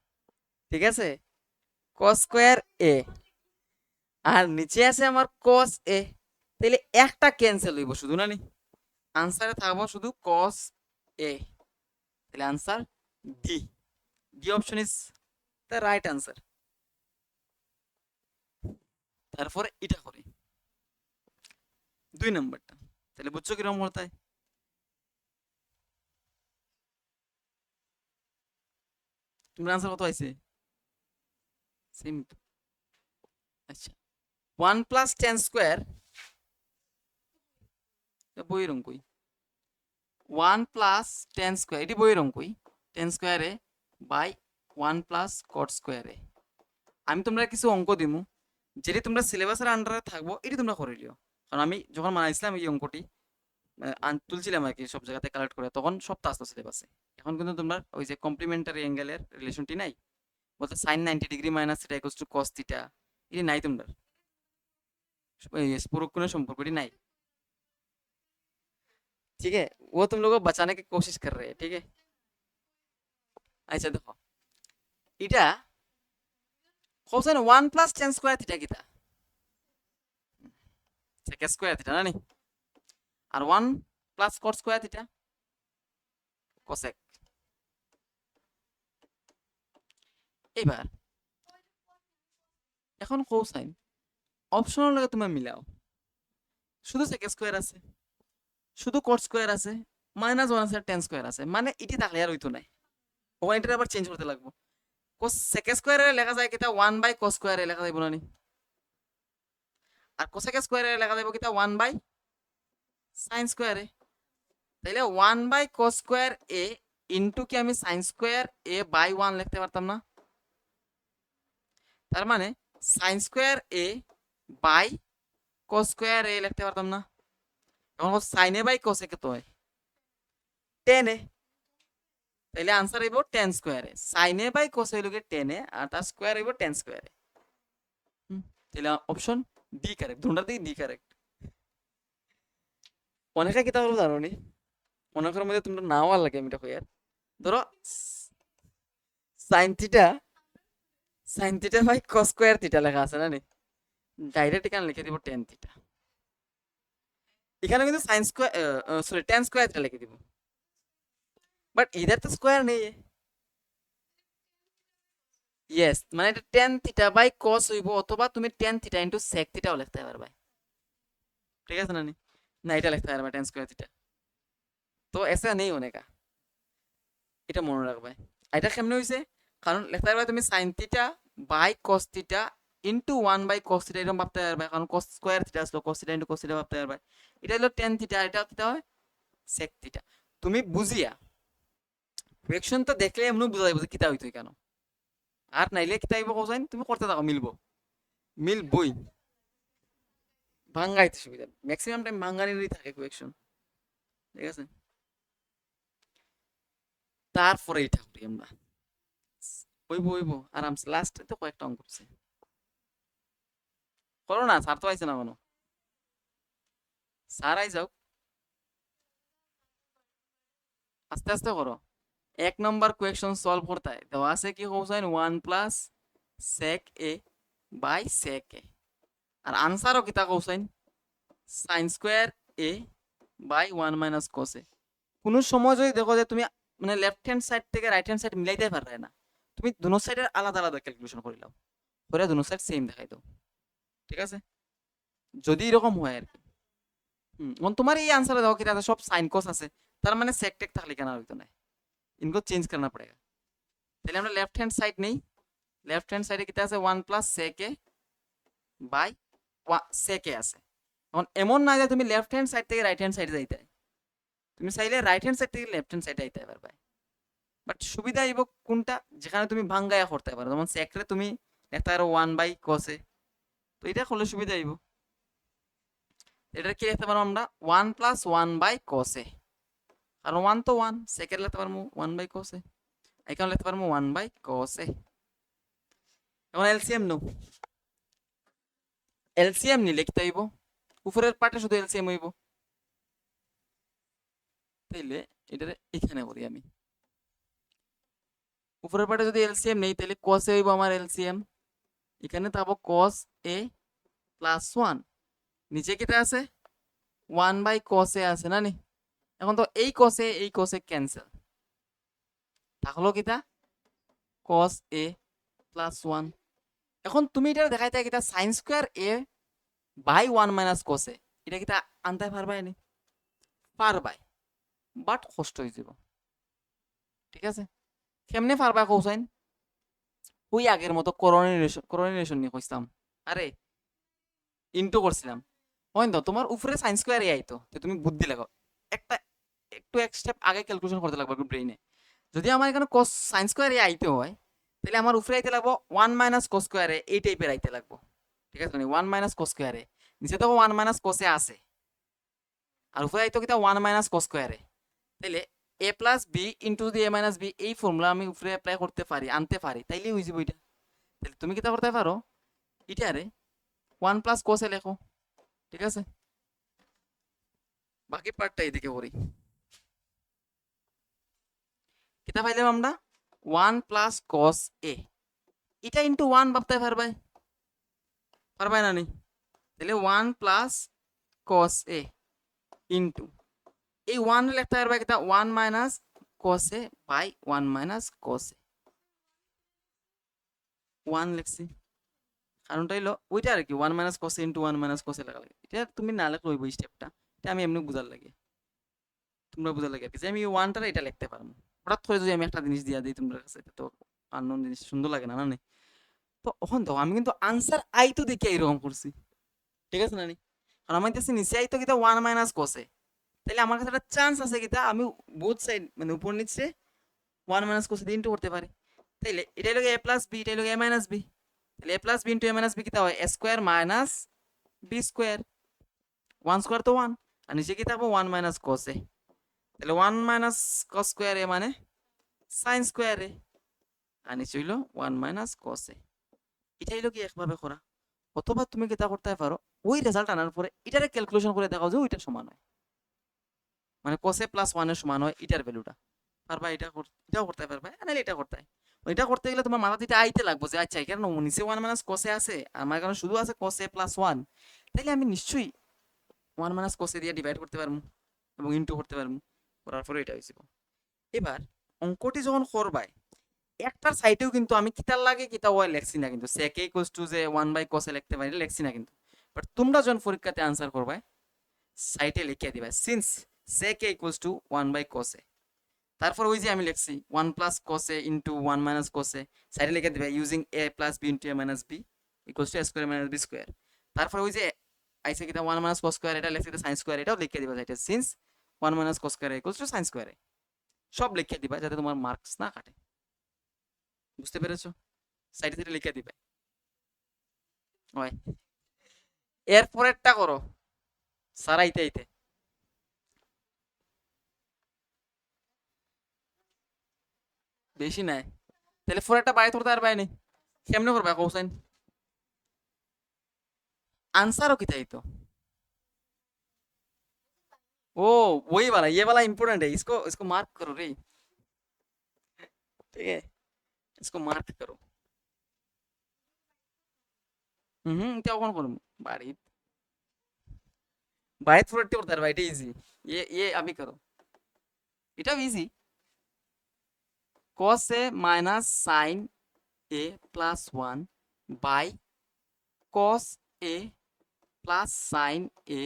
ঠিক আছে? কস স্কয়ার এ, আর নিচে আছে আমার কস এ, তাহলে একটা ক্যান্সেল হইব শুধু না নি, আনসারে থাকবো শুধু কস এ। তাহলে answer D, D option is the right answer. তারপরে এটা করি 2 নম্বরটা, তাহলে বুঝছো কিরকম করতে হয়? তোমার আনসার কত হয়েছে? সেম। আচ্ছা 1 প্লাস 10 স্কয়ার, বইয়ের অঙ্কই 1 প্লাস 10 স্কয়ার, এটি বইয়ের অঙ্কই 10 স্কয়ারে বাই 1 প্লাস কট স্কয়ারে। আমি তোমরা কিছু অঙ্ক দিমু, যেটি তোমরা সিলেবাসের আন্ডারে থাকবো এটি তোমরা করে লিও, কারণ আমি যখন বানাইছিলাম এই অঙ্কটি তুলছিলাম আর কি সব জায়গাতে কালেক্ট করে, তখন সবটা আসতো সিলেবাসে। এখন কিন্তু তোমরা ওই যে কমপ্লিমেন্টারি অ্যাঙ্গেলের রিলেশনটি নাই, বলতে sine 90 degree minus theta equals to cos theta, এটি নাই তোমরা, পুরোক্ষণের সম্পর্কটি নাই। ठीक है, वो तुम लोगों को बचाने की कोशिश कर रहे हैं, ठीक है? अच्छा देखो এটা কোসাইন 1 প্লাস 10 স্কয়ার থিটা কিটা sec স্কয়ার থিটা না নি, আর 1 plus cos square theta cosec. এবার এখন কোসাইন অপশনের লগে তুমি মিলাও, শুধু sec স্কয়ার আছে, শুধু cos স্কয়ার আছে, মাইনাস 1 আছে, 10 স্কয়ার আছে, মানে এটি থাকলে আর হইতো নাই, ওখানে এটা আবার চেঞ্জ করতে লাগবো। cos sec স্কয়ারে লেখা যায় কিটা 1 বাই cos স্কয়ারে লেখা যাইব না নি, আর কোসেক স্কোয়ারে লেখা যাবে কিতা 1 বাই সাইন স্কোয়ারে। তাইলে 1 by cos square A into কি আমি সাইন স্কোয়ার এ বাই 1 লিখতে পারতাম না? তার মানে sine square A by cos square A লিখতে পারতাম না? এখন সাইন এ বাই কোসেক তো হয় 10 এ, তাইলে আনসার হইব 10 স্কোয়ারে। সাইন এ বাই কোস হইল 10 এ আর তার স্কোয়ার হইব 10 স্কোয়ারে। তাহলে অপশন ডি কারেক্ট, দুটাতেই ডি কারেক্ট। অনেকে কিতা হলো জানো নি, অনেকের মধ্যে তোমরা নাও আর লাগে আমি এটা কই আর ধরো sine theta, sine theta by cos square theta লেখা আছে না নি, ডাইরেক্ট এখানে লিখে দিব 10 থিটা। এখানে কিন্তু sine square sorry 10 square theta লিখে দিব, বাট ইধার তো স্কোয়ার নেই। ইয়েস, মানে এটা 10 থিটা বাই কস হইব, অথবা তুমি 10 থিটা ইনটু সেক থিটাও লিখতে পারবে। ঠিক আছে না নি? না এটা লিখতে পারবে 10 স্কোয়ার থিটা। তো এসে নেই অনেকা, এটা মনে রাখবে। এটা কেমনে হইছে, কারণ লিখতে পারবে তুমি sine theta by cos theta into 1 by cos theta, এরকম ভাবতে পারবে, কারণ কস স্কোয়ার থিটা আসলো, cos theta into cos theta ভাবতে পারবে। এটা হলো 10 থিটা, এটা কিটা হয় সেক থিটা। তুমি বুঝিয়া কোয়েকশন তো দেখলে এমন বুঝা যাবে যে কিতা হইতো কেন, আর নাইলে কিতা হইব কোসাইন তুমি করতে থাকো, মিলবো মিলবই। ভাঙ্গাইতে সুবিধা, ম্যাক্সিমাম টাইম ভাঙ্গানিরই থাকে কোয়েকশন। ঠিক আছে, তারপরে এটা করি আমরা, হইব হইব আরামসে। লাস্টে তো কয়েকটা অঙ্ক করছে, করো না, স্যার তো আইছে না কোনো, স্যার আই যাও, আস্তে আস্তে করো। 1 নম্বর কোয়েকশন সলভ করতে হয়, দেওয়া আছে কি কোসাইন 1 plus sec A by sec A, আর আনসারও কিতা কোসাইন sine square A by 1 minus cos A. কোনো সময় যদি দেখো যে তুমি মানে লেফট হ্যান্ড সাইড থেকে রাইট হ্যান্ড সাইড মিলাইতে পারবে না, তুমি দুনো সাইডের আলাদা আলাদা ক্যালকুলেশন করে নাও, করে দুনো সাইড সেম দেখাই দাও। ঠিক আছে, যদি এরকম হয় আর কি। তোমার এই आंसर দাও কি সব সাইন কস আছে, তার মানে সেক টেক থাকলে কেন হইতো না, इनको चेंज करना पड़ेगा। তাহলে আমরা লেফট হ্যান্ড সাইড নেই, লেফট হ্যান্ড সাইডে কিটা আছে 1 plus sec A by sec এ আছে। এখন এমন না যে তুমি লেফট হ্যান্ড সাইড থেকে রাইট হ্যান্ড সাইডে যাইতে, তুমি চাইলে রাইট হ্যান্ড সাইড থেকে লেফট হ্যান্ড সাইডে আইতে পারবে, বাট সুবিধা আইব কোনটা, যেখানে তুমি ভাঙ্গায়া করতে পারো, যেমন সেকরে তুমি লিখতে পারো 1 বাই কস এ, তো এটা করলে সুবিধা আইব। এটা কি লিখতে পারবো আমরা 1 প্লাস 1 বাই কস এ, কারণ 1 তো 1, সেকেন্ড লিখতে পারবো 1 বাই কস এ, এখানে লিখতে পারবো 1 বাই কস এ। এখন এলসিএম নো, এলসিএম নি লিখতে হইব, উপরের পার্টে শুধু এলসিএম হইব। তাইলে এটা এখানে করি আমি, উপরের পার্টে যদি এলসিএম নেই তাহলে কস এ হইব আমার এলসিএম, এখানে পাবো কস এ প্লাস 1, নিচে কিটা আছে 1 বাই কস এ আছে না নি। এখন তো এই কসে ক্যান্সেল, থাকলো কিটা কস এ প্লাস 1। এখন তুমি এটা দেখাইতে কিটা sine square A by 1 minus cos A, এটা কিটা আনতে পারবাই নি, পারবাই, বাট কষ্ট হয়ে যাব। ঠিক আছে, কেমনে পারবা কৌসাইন, ওই আগের মতো করোনিলেশন নিয়ে কইতাম, আরে ইনটু করছিলাম, হয় তো তোমার উপরে সাইন স্কোয়ার এ আইতো, তো তুমি বুদ্ধি লাগাও, একটা একটু এক স্টেপ আগে ক্যালকুলেশন করতে লাগবে ব্রেইনে। যদি আমার এখানে কস সাইন স্কোয়ার এ আইতে হয়, তাহলে আমার উপরে আইতে লাগবো 1 মাইনাস কস স্কোয়ার এ, এই টাইপের আইতে লাগবো। ঠিক আছে, 1 মাইনাস কস স্কোয়ার এ, নিচে তো 1 মাইনাস কস এ আছে, আর উপরে আইতো কিটা 1 মাইনাস কস স্কোয়ার এ। তাহলে A plus B into the A minus B, এই ফর্মুলা আমি উপরে অ্যাপ্লাই করতে পারি, আনতে পারি, তাইলে হয়ে যাবো এটা। তাহলে তুমি কিটা করতে পারো, এটারে 1 প্লাস কস এ লেখো। ঠিক আছে, বাকি পার্টটা এদিকে করি। কিতা পাইলাম আমরা 1 প্লাস কস এ, এটা ইন্টু 1 ভাবতে পারবাই, পারবাই না নি। তাহলে 1 প্লাস কস এ ইন্টু এই 1 লিখতে পারবে কিতা 1 minus cos A by 1 minus cos A, 1 লিখছি, কারণটা হইলো ওইটা আর কি 1 minus cos A into 1 minus cos A লেখা লাগে। এটা তুমি না লেখলে হইব স্টেপটা, এটা আমি এমনি বুঝার লাগে, তোমরা বুঝার লাগে আর কি, যে আমি 1টা এটা লিখতে পারবো। হঠাৎ করে যদি আমি একটা জিনিস দিয়া দিই তোমরা কাছে, এটা তো আননোন জিনিস সুন্দর লাগে না, না? তো এখন তো আমি কিন্তু আনসার আই তো দেখে এরকম করছি, ঠিক আছে না নি? কারণ আমার কাছে নিচে আইতো কিতা 1 মাইনাস কসে, তাহলে আমার কাছে একটা চান্স আছে কিতা আমি বোথ সাইড মানে উপর নিচে 1 মাইনাস কসে দিয়ে ইনটু করতে পারি। তাইলে এটা হলো a প্লাস বি, এটা হলো a মাইনাস বি, তাহলে a plus B into a minus B কিতা হয় a square minus B square, 1 square তো 1, আর নিচে কি থাকবো 1 মাইনাস কস এ, তাহলে 1 মাইনাস কস স্কয়ার এ মানে সাইন স্কয়ার এ, আর নিচে হইলো 1 মাইনাস কস এ। এটা হইলো কি একভাবে করা, অথবা তুমি কিতা করতে পারো ওই রেজাল্ট আনার পরে এটারে ক্যালকুলেশন করে দেখাও যে ওইটার সমান হয়, মানে cos a প্লাস 1 এর সমান হয় এটার ভ্যালুটা, পারবা এটাও করতে পারবা, নাহলে এটা করতে হয়। এটা করতে গেলে তোমার মাথা দিতে আইতে লাগবে যে আচ্ছা এখানে নিচে 1 মাইনাস cos a আছে, আমার কারণে শুধু আছে cos a প্লাস 1, তাইলে আমি নিশ্চয়ই 1 মাইনাস cos a দিয়ে ডিভাইড করতে পারবো এবং ইনটু করতে পারবো, করার পরে এটা হইছে। এবার অঙ্কটি যখন করবাই একটার সাইডেও কিন্তু আমি কিতার লাগে কিতা ওয়াই লেখছি না, কিন্তু sec a ইকুয়ালস টু যে 1 বাই cos a লিখতে পারি লেখছি না কিন্তু, বাট তোমরা যখন পরীক্ষাতে আনসার করবাই সাইডে লিখে দিবা since sec a equals to 1 by cos a, তারপর ওই যে আমি লিখছি 1 plus cos a into 1 minus cos a, সাইডে লিখে দিবা using a plus b into a minus b equals to a square minus b square, তারপর ওই যে আইসে কিতা 1 মাইনাস cos স্কয়ার এটা লিখছি sin স্কয়ার এটাও লিখে দিবা সাইডে since 1 minus cos square equals two sin square, সব লিখে দিবা যাতে তোমার মার্কস না কাটে, বুঝতে পেরেছো? সাইডে সাইডে লিখে দিবে। ওই এর পরেরটা করো সারাইতে আইতে, বেশি নাই, তাহলে পরেরটা বাইরে ধরতে আর বাইরে কেমনে করবা কোসাইন आंसर की था तो ओ वही वाला, ये वाला इंपॉर्टेंट है, इसको इसको मार्क करो रे, ठीक है इसको मार्क करो। क्या कौन करूँ बाड़ी बाइट प्रोडक्ट करता है भाई, इजी, ये अभी करो, इटा easy, cos a minus sin a plus 1 by cos a plus sin a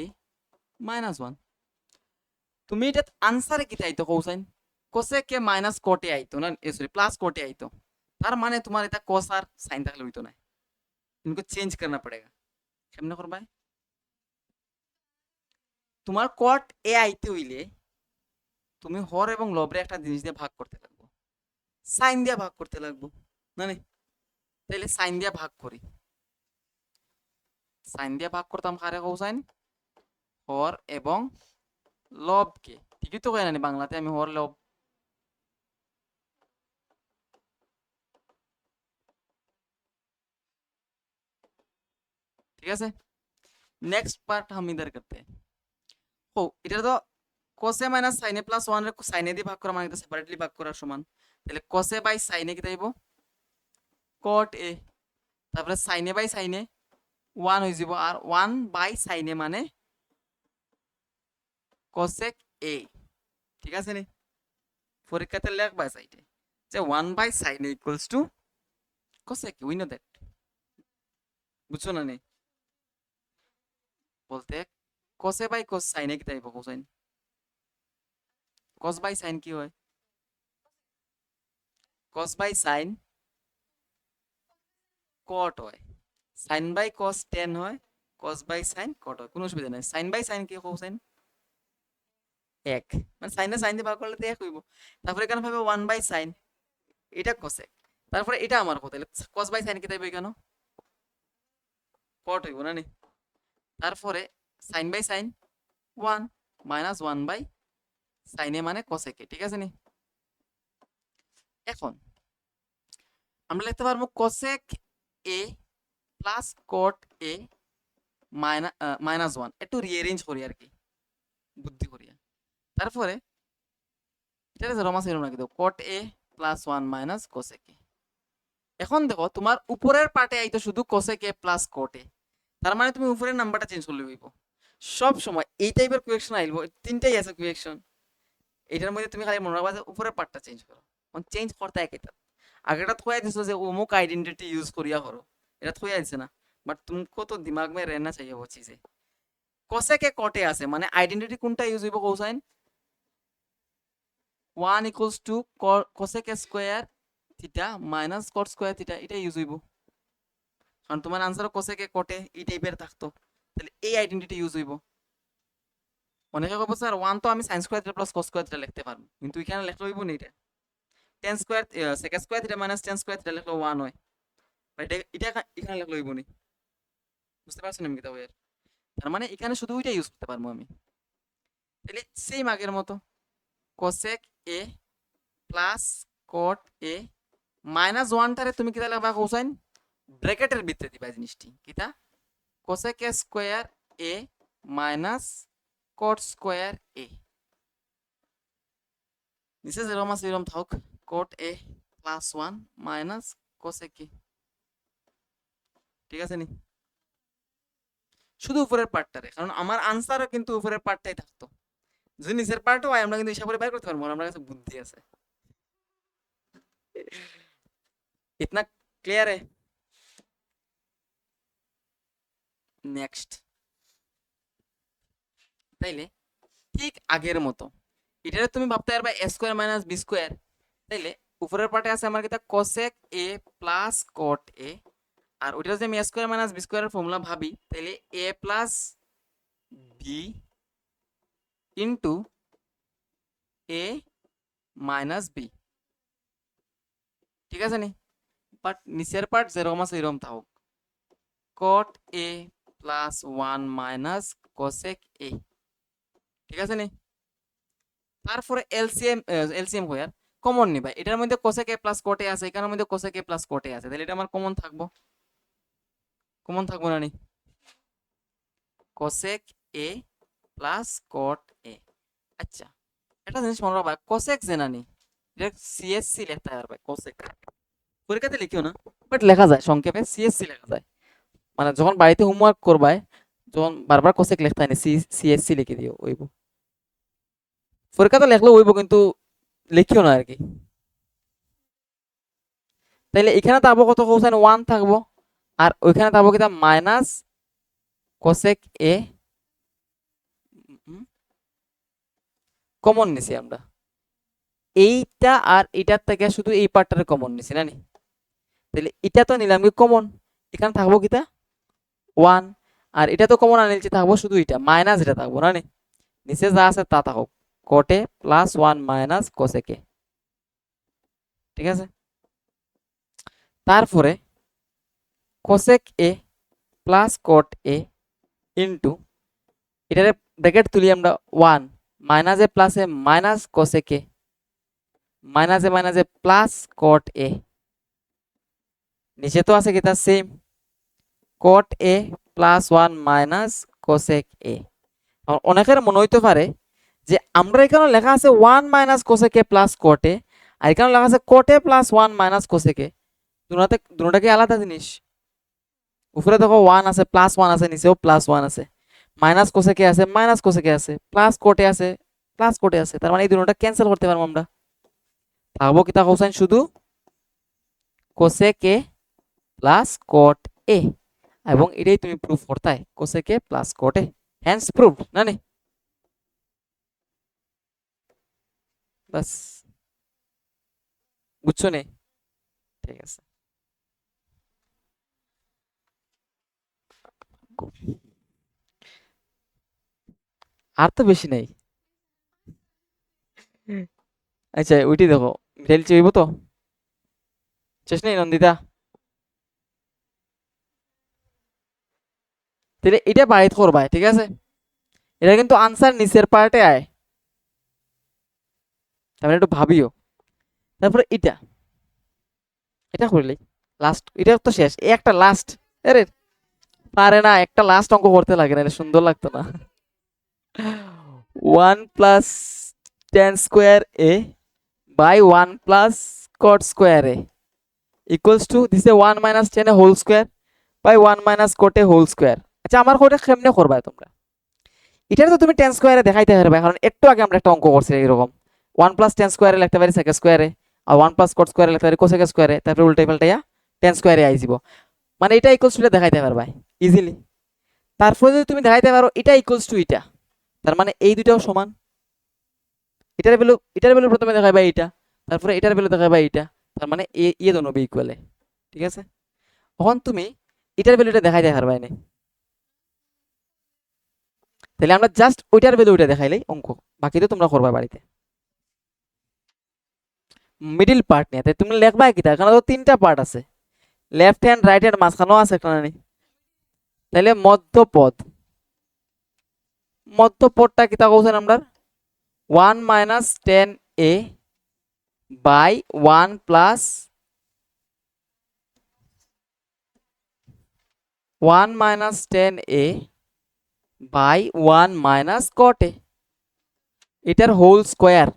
minus 1, তুমি এটা আনসারে কি চাইতো কোসাইন কোসেকে মাইনাস কোটে আইতো না, সরি प्लस कोटे आइतो, तार माने तुम्हारे इतना cos और sin तक लुई तो ना, इनको चेंज करना पड़ेगा, केमने करबा তোমার cot a আইতে হইলে তুমি হর এবং লবরে একটা জিনিস দিয়ে ভাগ করতে লাগবে, sin দিয়ে ভাগ করতে লাগবে না নে, তাইলে sin দিয়ে ভাগ করি, sin দিয়ে ভাগ করতাম কারে কোসাইন হর এবং লবকে, ঠিকই তো কই না বাংলাতে আমি হর লব, ঠিক আছে। नेक्स्ट पार्ट हम इधर करते हैं, ও এটা তো cos a minus sin a plus 1 রে sin a দিয়ে ভাগ করা মানে এটা সেপারেটলি ভাগ করার সমান, তাহলে cos a by sin a কি তাইবো cot a, তারপরে sin a by sin a 1 হই যাব, আর 1 বাই sin a মানে cosec a, ঠিক আছে নি পরীক্ষাতে লিখবা সাইডে যে 1 by sin a equals to cosec a, we know that, বুঝছো না নি বলতে cos a by cos sin a কি তাইবো কোসাইন cos বাই sin কি হয় cos বাই sin cot হয়, sin বাই cos tan হয়, cos বাই sin cot হয়, কোনো অসুবিধা নাই, sin বাই sin কি কোসাইন এক, মানে sin এ sin দিয়ে ভাগ করলে তো এক হইব, তারপরে এখানে পাবে 1 বাই sin, এটা cosec, তারপরে এটা আমার কথা তাহলে cos বাই sin কি তাইবে কেন cot হইব না নি, তারপরে sin by sin 1 minus 1 by sin a মানে cosec a, ঠিক আছে নি। এখন আমরা লিখতে পারবো cosec a plus cot a minus 1, একটু রিঅ্যারেঞ্জ করি আর কি বুদ্ধি করিয়া, তারপরে এটা রমা ছিল না কিন্তু cot a plus 1 minus cosec a, এখন দেখো তোমার উপরের পার্টে আইতো শুধু cosec a plus cot a, তার মানে তুমি উপরের নাম্বারটা চেঞ্জ করলে হইব, সব সময় এই টাইপের কোয়েকশন আইবো, তিনটাই আছে কোয়েকশন, এটার মধ্যে তুমি খালি মনে রাখবা যে উপরের পার্টটা চেঞ্জ করো, চেঞ্জ করতে একইটা, আগেটা থুয়া দিছো যে অমুক আইডেন্টিটি ইউজ করিয়া করো, এটা থুয়া দিছে না, বাট तुमको तो दिमाग में रहना चाहिए वो चीजें, cosec a cot a আছে মানে আইডেন্টিটি কোনটা ইউজ হইব cosine 1 equals to cosec a square theta minus cot square theta, এটা ইউজ হইব, কারণ তোমার answer cosec a cot a এই টাইপের থাকতো, তাহলে এই আইডেন্টিটি ইউজ হইব। অনেকে কইব স্যার 1 তো আমি sin square theta plus cos square theta লিখতে পারবো, কিন্তু এখানে লিখলে হইব না। এটা tan square sec square theta minus tan square theta লিখলে 1 হয়, বা এটা এখানে লিখলে হইব না। বুঝতে পারছেন আমি কি বলি? তার মানে এখানে শুধু ওইটা ইউজ করতে পারবো আমি। তাহলে সেম আগের মতো cosec a plus cot a minus 1 টারে তুমি কিটা লিখবা কোসাইন ব্র্যাকেটের ভিতরে দিবা জিনিসটি কিটা cosec a square a minus cot square a, নিচে যেরকম আছে এরকম থাক, cot a plus 1 minus cosec a। ঠিক আছে নি? শুধু উপরের পার্টটারে, কারণ আমার আনসারও কিন্তু উপরের পার্টটাই থাকতো। যদি নিচের পার্টও হয় আমরা কিন্তু হিসাব করে বের করতে পারবো, আমার কাছে বুদ্ধি আছে। इतना क्लियर है? নেক্সট, তাইলে ঠিক আগের মতো এটারে তুমি ভাবতে পারবা a square minus b square. তাইলে উপরের পার্টে আছে আমার কিটা cosec a plus cot a, আর ওইটা যদি আমি a স্কয়ার মাইনাস b স্কয়ারের ফর্মুলা ভাবি, তাইলে a plus b into a minus b। ঠিক আছে নি? বাট নিচের পার্ট যেরকম আছে এরকম থাকুক, cot a plus 1 minus cosec a। ঠিক আছে নি? তারপরে এলসিএম এলসিএম কয়ার কমন নিবা, এটার মধ্যে cosec a plus cot a আছে, এখানের মধ্যে cosec a plus cot a আছে, তাহলে এটা আমার কমন থাকবো। কমন থাকবো না নি? cosec a plus cot a। আচ্ছা, একটা জিনিস মনে রাখবা, cosec যে নানি এটা সিএসসি লিখতে হয় ভাই। cosec পরীক্ষাতে লিখিও না, বাট লেখা যায় সংক্ষেপে সিএসসি লেখা যায়। মানে যখন বাড়িতে হোমওয়ার্ক করবাই, যখন বারবার cosec লিখতে হয় না, সিএসসি লিখে দিও ওইব। পরীক্ষাতে লেখলেও ওইব, কিন্তু লিখিও না আর কি। তাইলে এখানে থাকবো কত কোসাইন 1 থাকবো, আর ওইখানে থাকবো কিটা মাইনাস cosec a। কমন নিছি আমরা এইটা, আর এটার থেকে শুধু এই পার্টটারে কমন নিছি না নি? তাহলে এটা তো নিলাম কি কমন, এখানে থাকবো কিটা 1, আর এটা তো কমন আনিলছি, থাকবো শুধু এটা মাইনাস, এটা থাকবো না নি? নিচে যা আছে তা থাকুক, cot a plus 1 minus cosec a। ঠিক আছে? তারপরে cosec a plus cot a into এটারে ব্র্যাকেট তুলি আমরা 1 minus A plus A minus cosec a minus A plus cot a। নিচে তো আছে কি তার same cot a plus 1 minus cosec a। অনেকের মনে হইতে পারে যে আমরা এখানে লেখা আছে 1 minus cosec a plus cot a, আর এখানে লেখা আছে cot a plus 1 minus cosec a। দুটোটা কি আলাদা জিনিস? উপরে দেখো 1 আছে, প্লাস 1 আছে, নিচেও প্লাস 1 আছে, মাইনাস cosec a আছে, মাইনাস cosec a আছে, প্লাস cot a আছে, প্লাস cot a আছে। তার মানে এই দুটোটা ক্যান্সেল করতে পারবো আমরা। থাকবো কি তা কোসাইন শুধু cosec a plus cot a, এবং এটাই তুমি প্রুফ করতে হয় cosec a plus cot a, hence proof না নি? বাস, বুঝছো নি? ঠিক আছে। আর তো বেশি নাই। আচ্ছা ওইটি দেখো, মিঠাইল চাইব তো শেষ নেই নন্দিতা। তাহলে এটা বাইর করবা, ঠিক আছে? এটা কিন্তু আনসার নিচের পার্টে আয়, তারপরে একটু ভাবিও। তারপরে এটা এটা করলে লাস্ট, এটা তো শেষ, এই একটা লাস্ট। আরে পারে না, একটা লাস্ট অঙ্ক করতে লাগে না, এটা সুন্দর লাগতো না? 1 plus tan square a by 1 plus cot square a equals to দিছে 1 minus tan a whole square by 1 minus cot a whole square. আচ্ছা আমার কোটা কেমনে করবা তোমরা? এটা তো তুমি tan স্কোয়ারে দেখাইতে পারবে, কারণ একটু আগে আমরা একটা অঙ্ক করছি এরকম 1 প্লাস tan স্কোয়ারে লিখতে পারি sec স্কোয়ারে, আর 1 প্লাস cot স্কোয়ারে লিখতে পারি cosec স্কোয়ারে, তারপরে উল্টাই পাল্টাইয়া tan স্কোয়ারে আই যাব। মানে এটা ইকুয়ালস টু এটা দেখাইতে পারবা ইজিলি। তারপরে যদি তুমি দেখাইতে পারো এটা ইকুয়ালস টু এটা, তার মানে এই দুটাও সমান। এটার ভ্যালু প্রথমে দেখাইবা এইটা, তারপরে এটার ভ্যালু দেখাইবা এইটা, তার মানে এ দোনো বি ইকুয়ালে। ঠিক আছে? তখন তুমি এটার ভ্যালুটা দেখাইতে পারবা না, তাহলে আমরা জাস্ট ওইটার ভ্যালু ওইটা দেখাইলেই অঙ্ক, বাকি তো তোমরা করবা বাড়িতে। মিডিল পার্ট নিয়ে তাই তুমি লিখবা কি, তার কারণ তো তিনটা পার্ট আছে, লেফট হ্যান্ড রাইট হ্যান্ড মাঝখানেও আছে একটা নানি। তাহলে মধ্যপদ, মধ্যপদটা কি তা কৌছেন আমরা 1 minus 10a by 1 plus 1 minus 10a by 1 minus cot a, এটার হোল স্কোয়ার।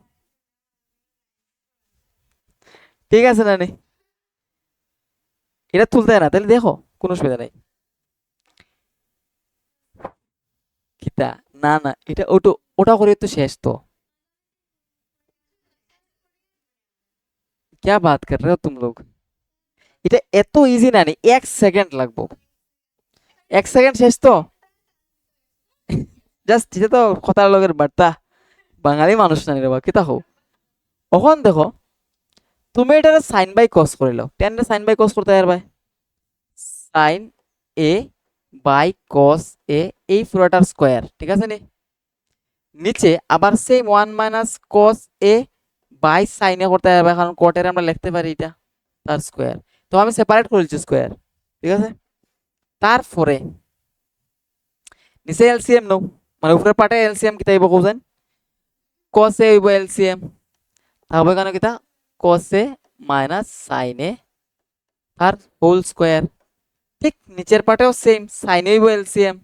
ঠিক আছে নানি, এটা তুলতে হয় না, তাহলে দেখো কোনো অসুবিধা নাই। কিতা না না, এটা ওটা ওটা করে তো শেষ তো। क्या बात कर रहे हो तुम लोग, এটা এত ইজি না নি, 1 সেকেন্ড লাগবো, 1 সেকেন্ড শেষ তো। জাস্ট এটা তো কথার লগের বার্তা, বাঙালি মানুষ না রে বাবা কিতা হও। এখন দেখো তুমি এটা সাইন বাই কস করিল, টেন সাইন বাই কস করতে পারবে, সাইন এ বাই কস এ, এই পুরোটার স্কোয়ার, ঠিক আছে নি। নিচে আবার same 1 minus cos A by sine A করতে পারবে, কারণ কটের আমরা লিখতে পারি এটা তার স্কোয়ার, তো আমি সেপারেট করে দিচ্ছি স্কোয়ার, ঠিক আছে। তারপরে নিচে এলসিএম নাও, মানে উপরের পার্টে এলসিএম কিতা হইব কওছেন, cos এ হইব এলসিএম, তাহলে কেন কিতা cos এ মাইনাস sin এ তার হোল স্কয়ার, ঠিক নিচের পার্টেও সেম sin এ হইব এলসিএম,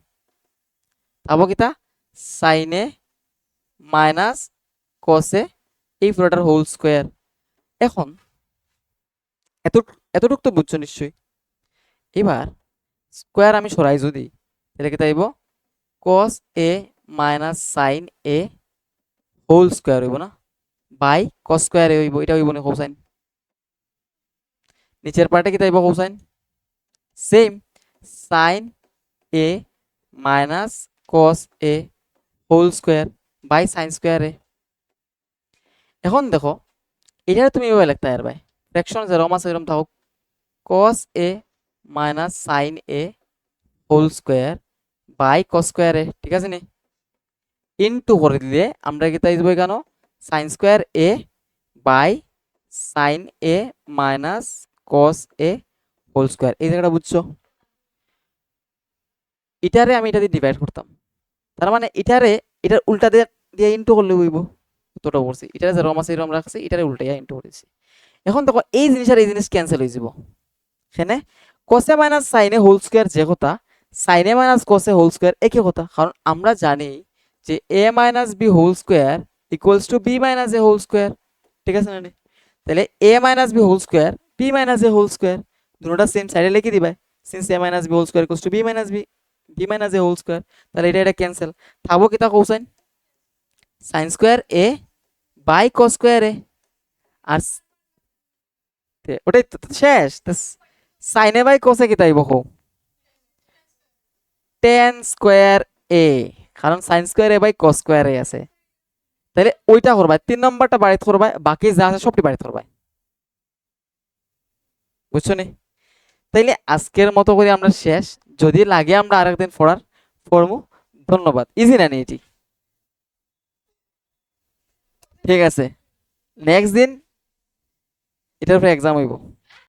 তাহলে কিতা sin এ মাইনাস cos এ এই পুরোটার হোল স্কয়ার। এখন এত এতটুক তো বুঝছো নিশ্চয়ই। এবার স্কয়ার আমি সরাই যদি, তাহলে কিতা হইব cos A minus sin A whole square হইব না, বাই cos স্কয়ার এ হইব, এটা হইব না কোসাইন। নিচের পার্টে কি তাইব কোসাইন, same sin A minus cos A whole square by sin square A. এখন দেখো এটা তুমি এভাবে লিখতে পারবে, ফ্র্যাকশন যেরকম আছে এরকম থাকুক, cos A minus sin A whole square by cos square A, ঠিক আছে নি। ইনটু করে দিলে আমরা কি তাই দেব কেন, sin square A by sin A minus cos A whole square, এই জায়গাটা বুঝছো। এটারে আমি এটা দিয়ে ডিভাইড করতাম, তার মানে এটারে এটার উল্টা দিয়ে দিয়ে ইনটু করলে হইব, কতটা করছি এটারে যে রম আছে এরকম রাখছি, এটারে উল্টাইয়া ইনটু করেছি। এখন দেখো এই জিনিস আর এই জিনিস ক্যান্সেল হয়ে যাব, এখানে cos A minus sin A whole square যে কথা, sin A minus cos A whole square একই কথা, কারণ আমরা জানি যে a minus b whole square equals to b minus a whole square, ঠিক আছে না। তাহলে a minus b whole square b minus a whole square, দুটোটা সেম সাইডে লিখে দিবা, since a minus b whole square equals to b minus b minus a whole square, তাহলে এটা এটা ক্যান্সেল থাকবো কিতা cosine sin square a by cos square a, আর ওটাই তো শেষ। sin a by cos a কিতা আইব কো, tan স্কয়ার a, কারণ sin square a by cos square a আছে, তাহলে ওইটা করবা, 3 নম্বরটা বাড়িতে করবা, বাকি যা আছে সবটি বাড়িতে করবা, বুঝছো নি। তাইলে আজকের মতো করে আমরা শেষ, যদি লাগে আমরা আরেকদিন পড়ার পড়মু। ধন্যবাদ, ইজি না নি এটি, ঠিক আছে। নেক্সট দিন এটার উপরে এক্সাম হইব।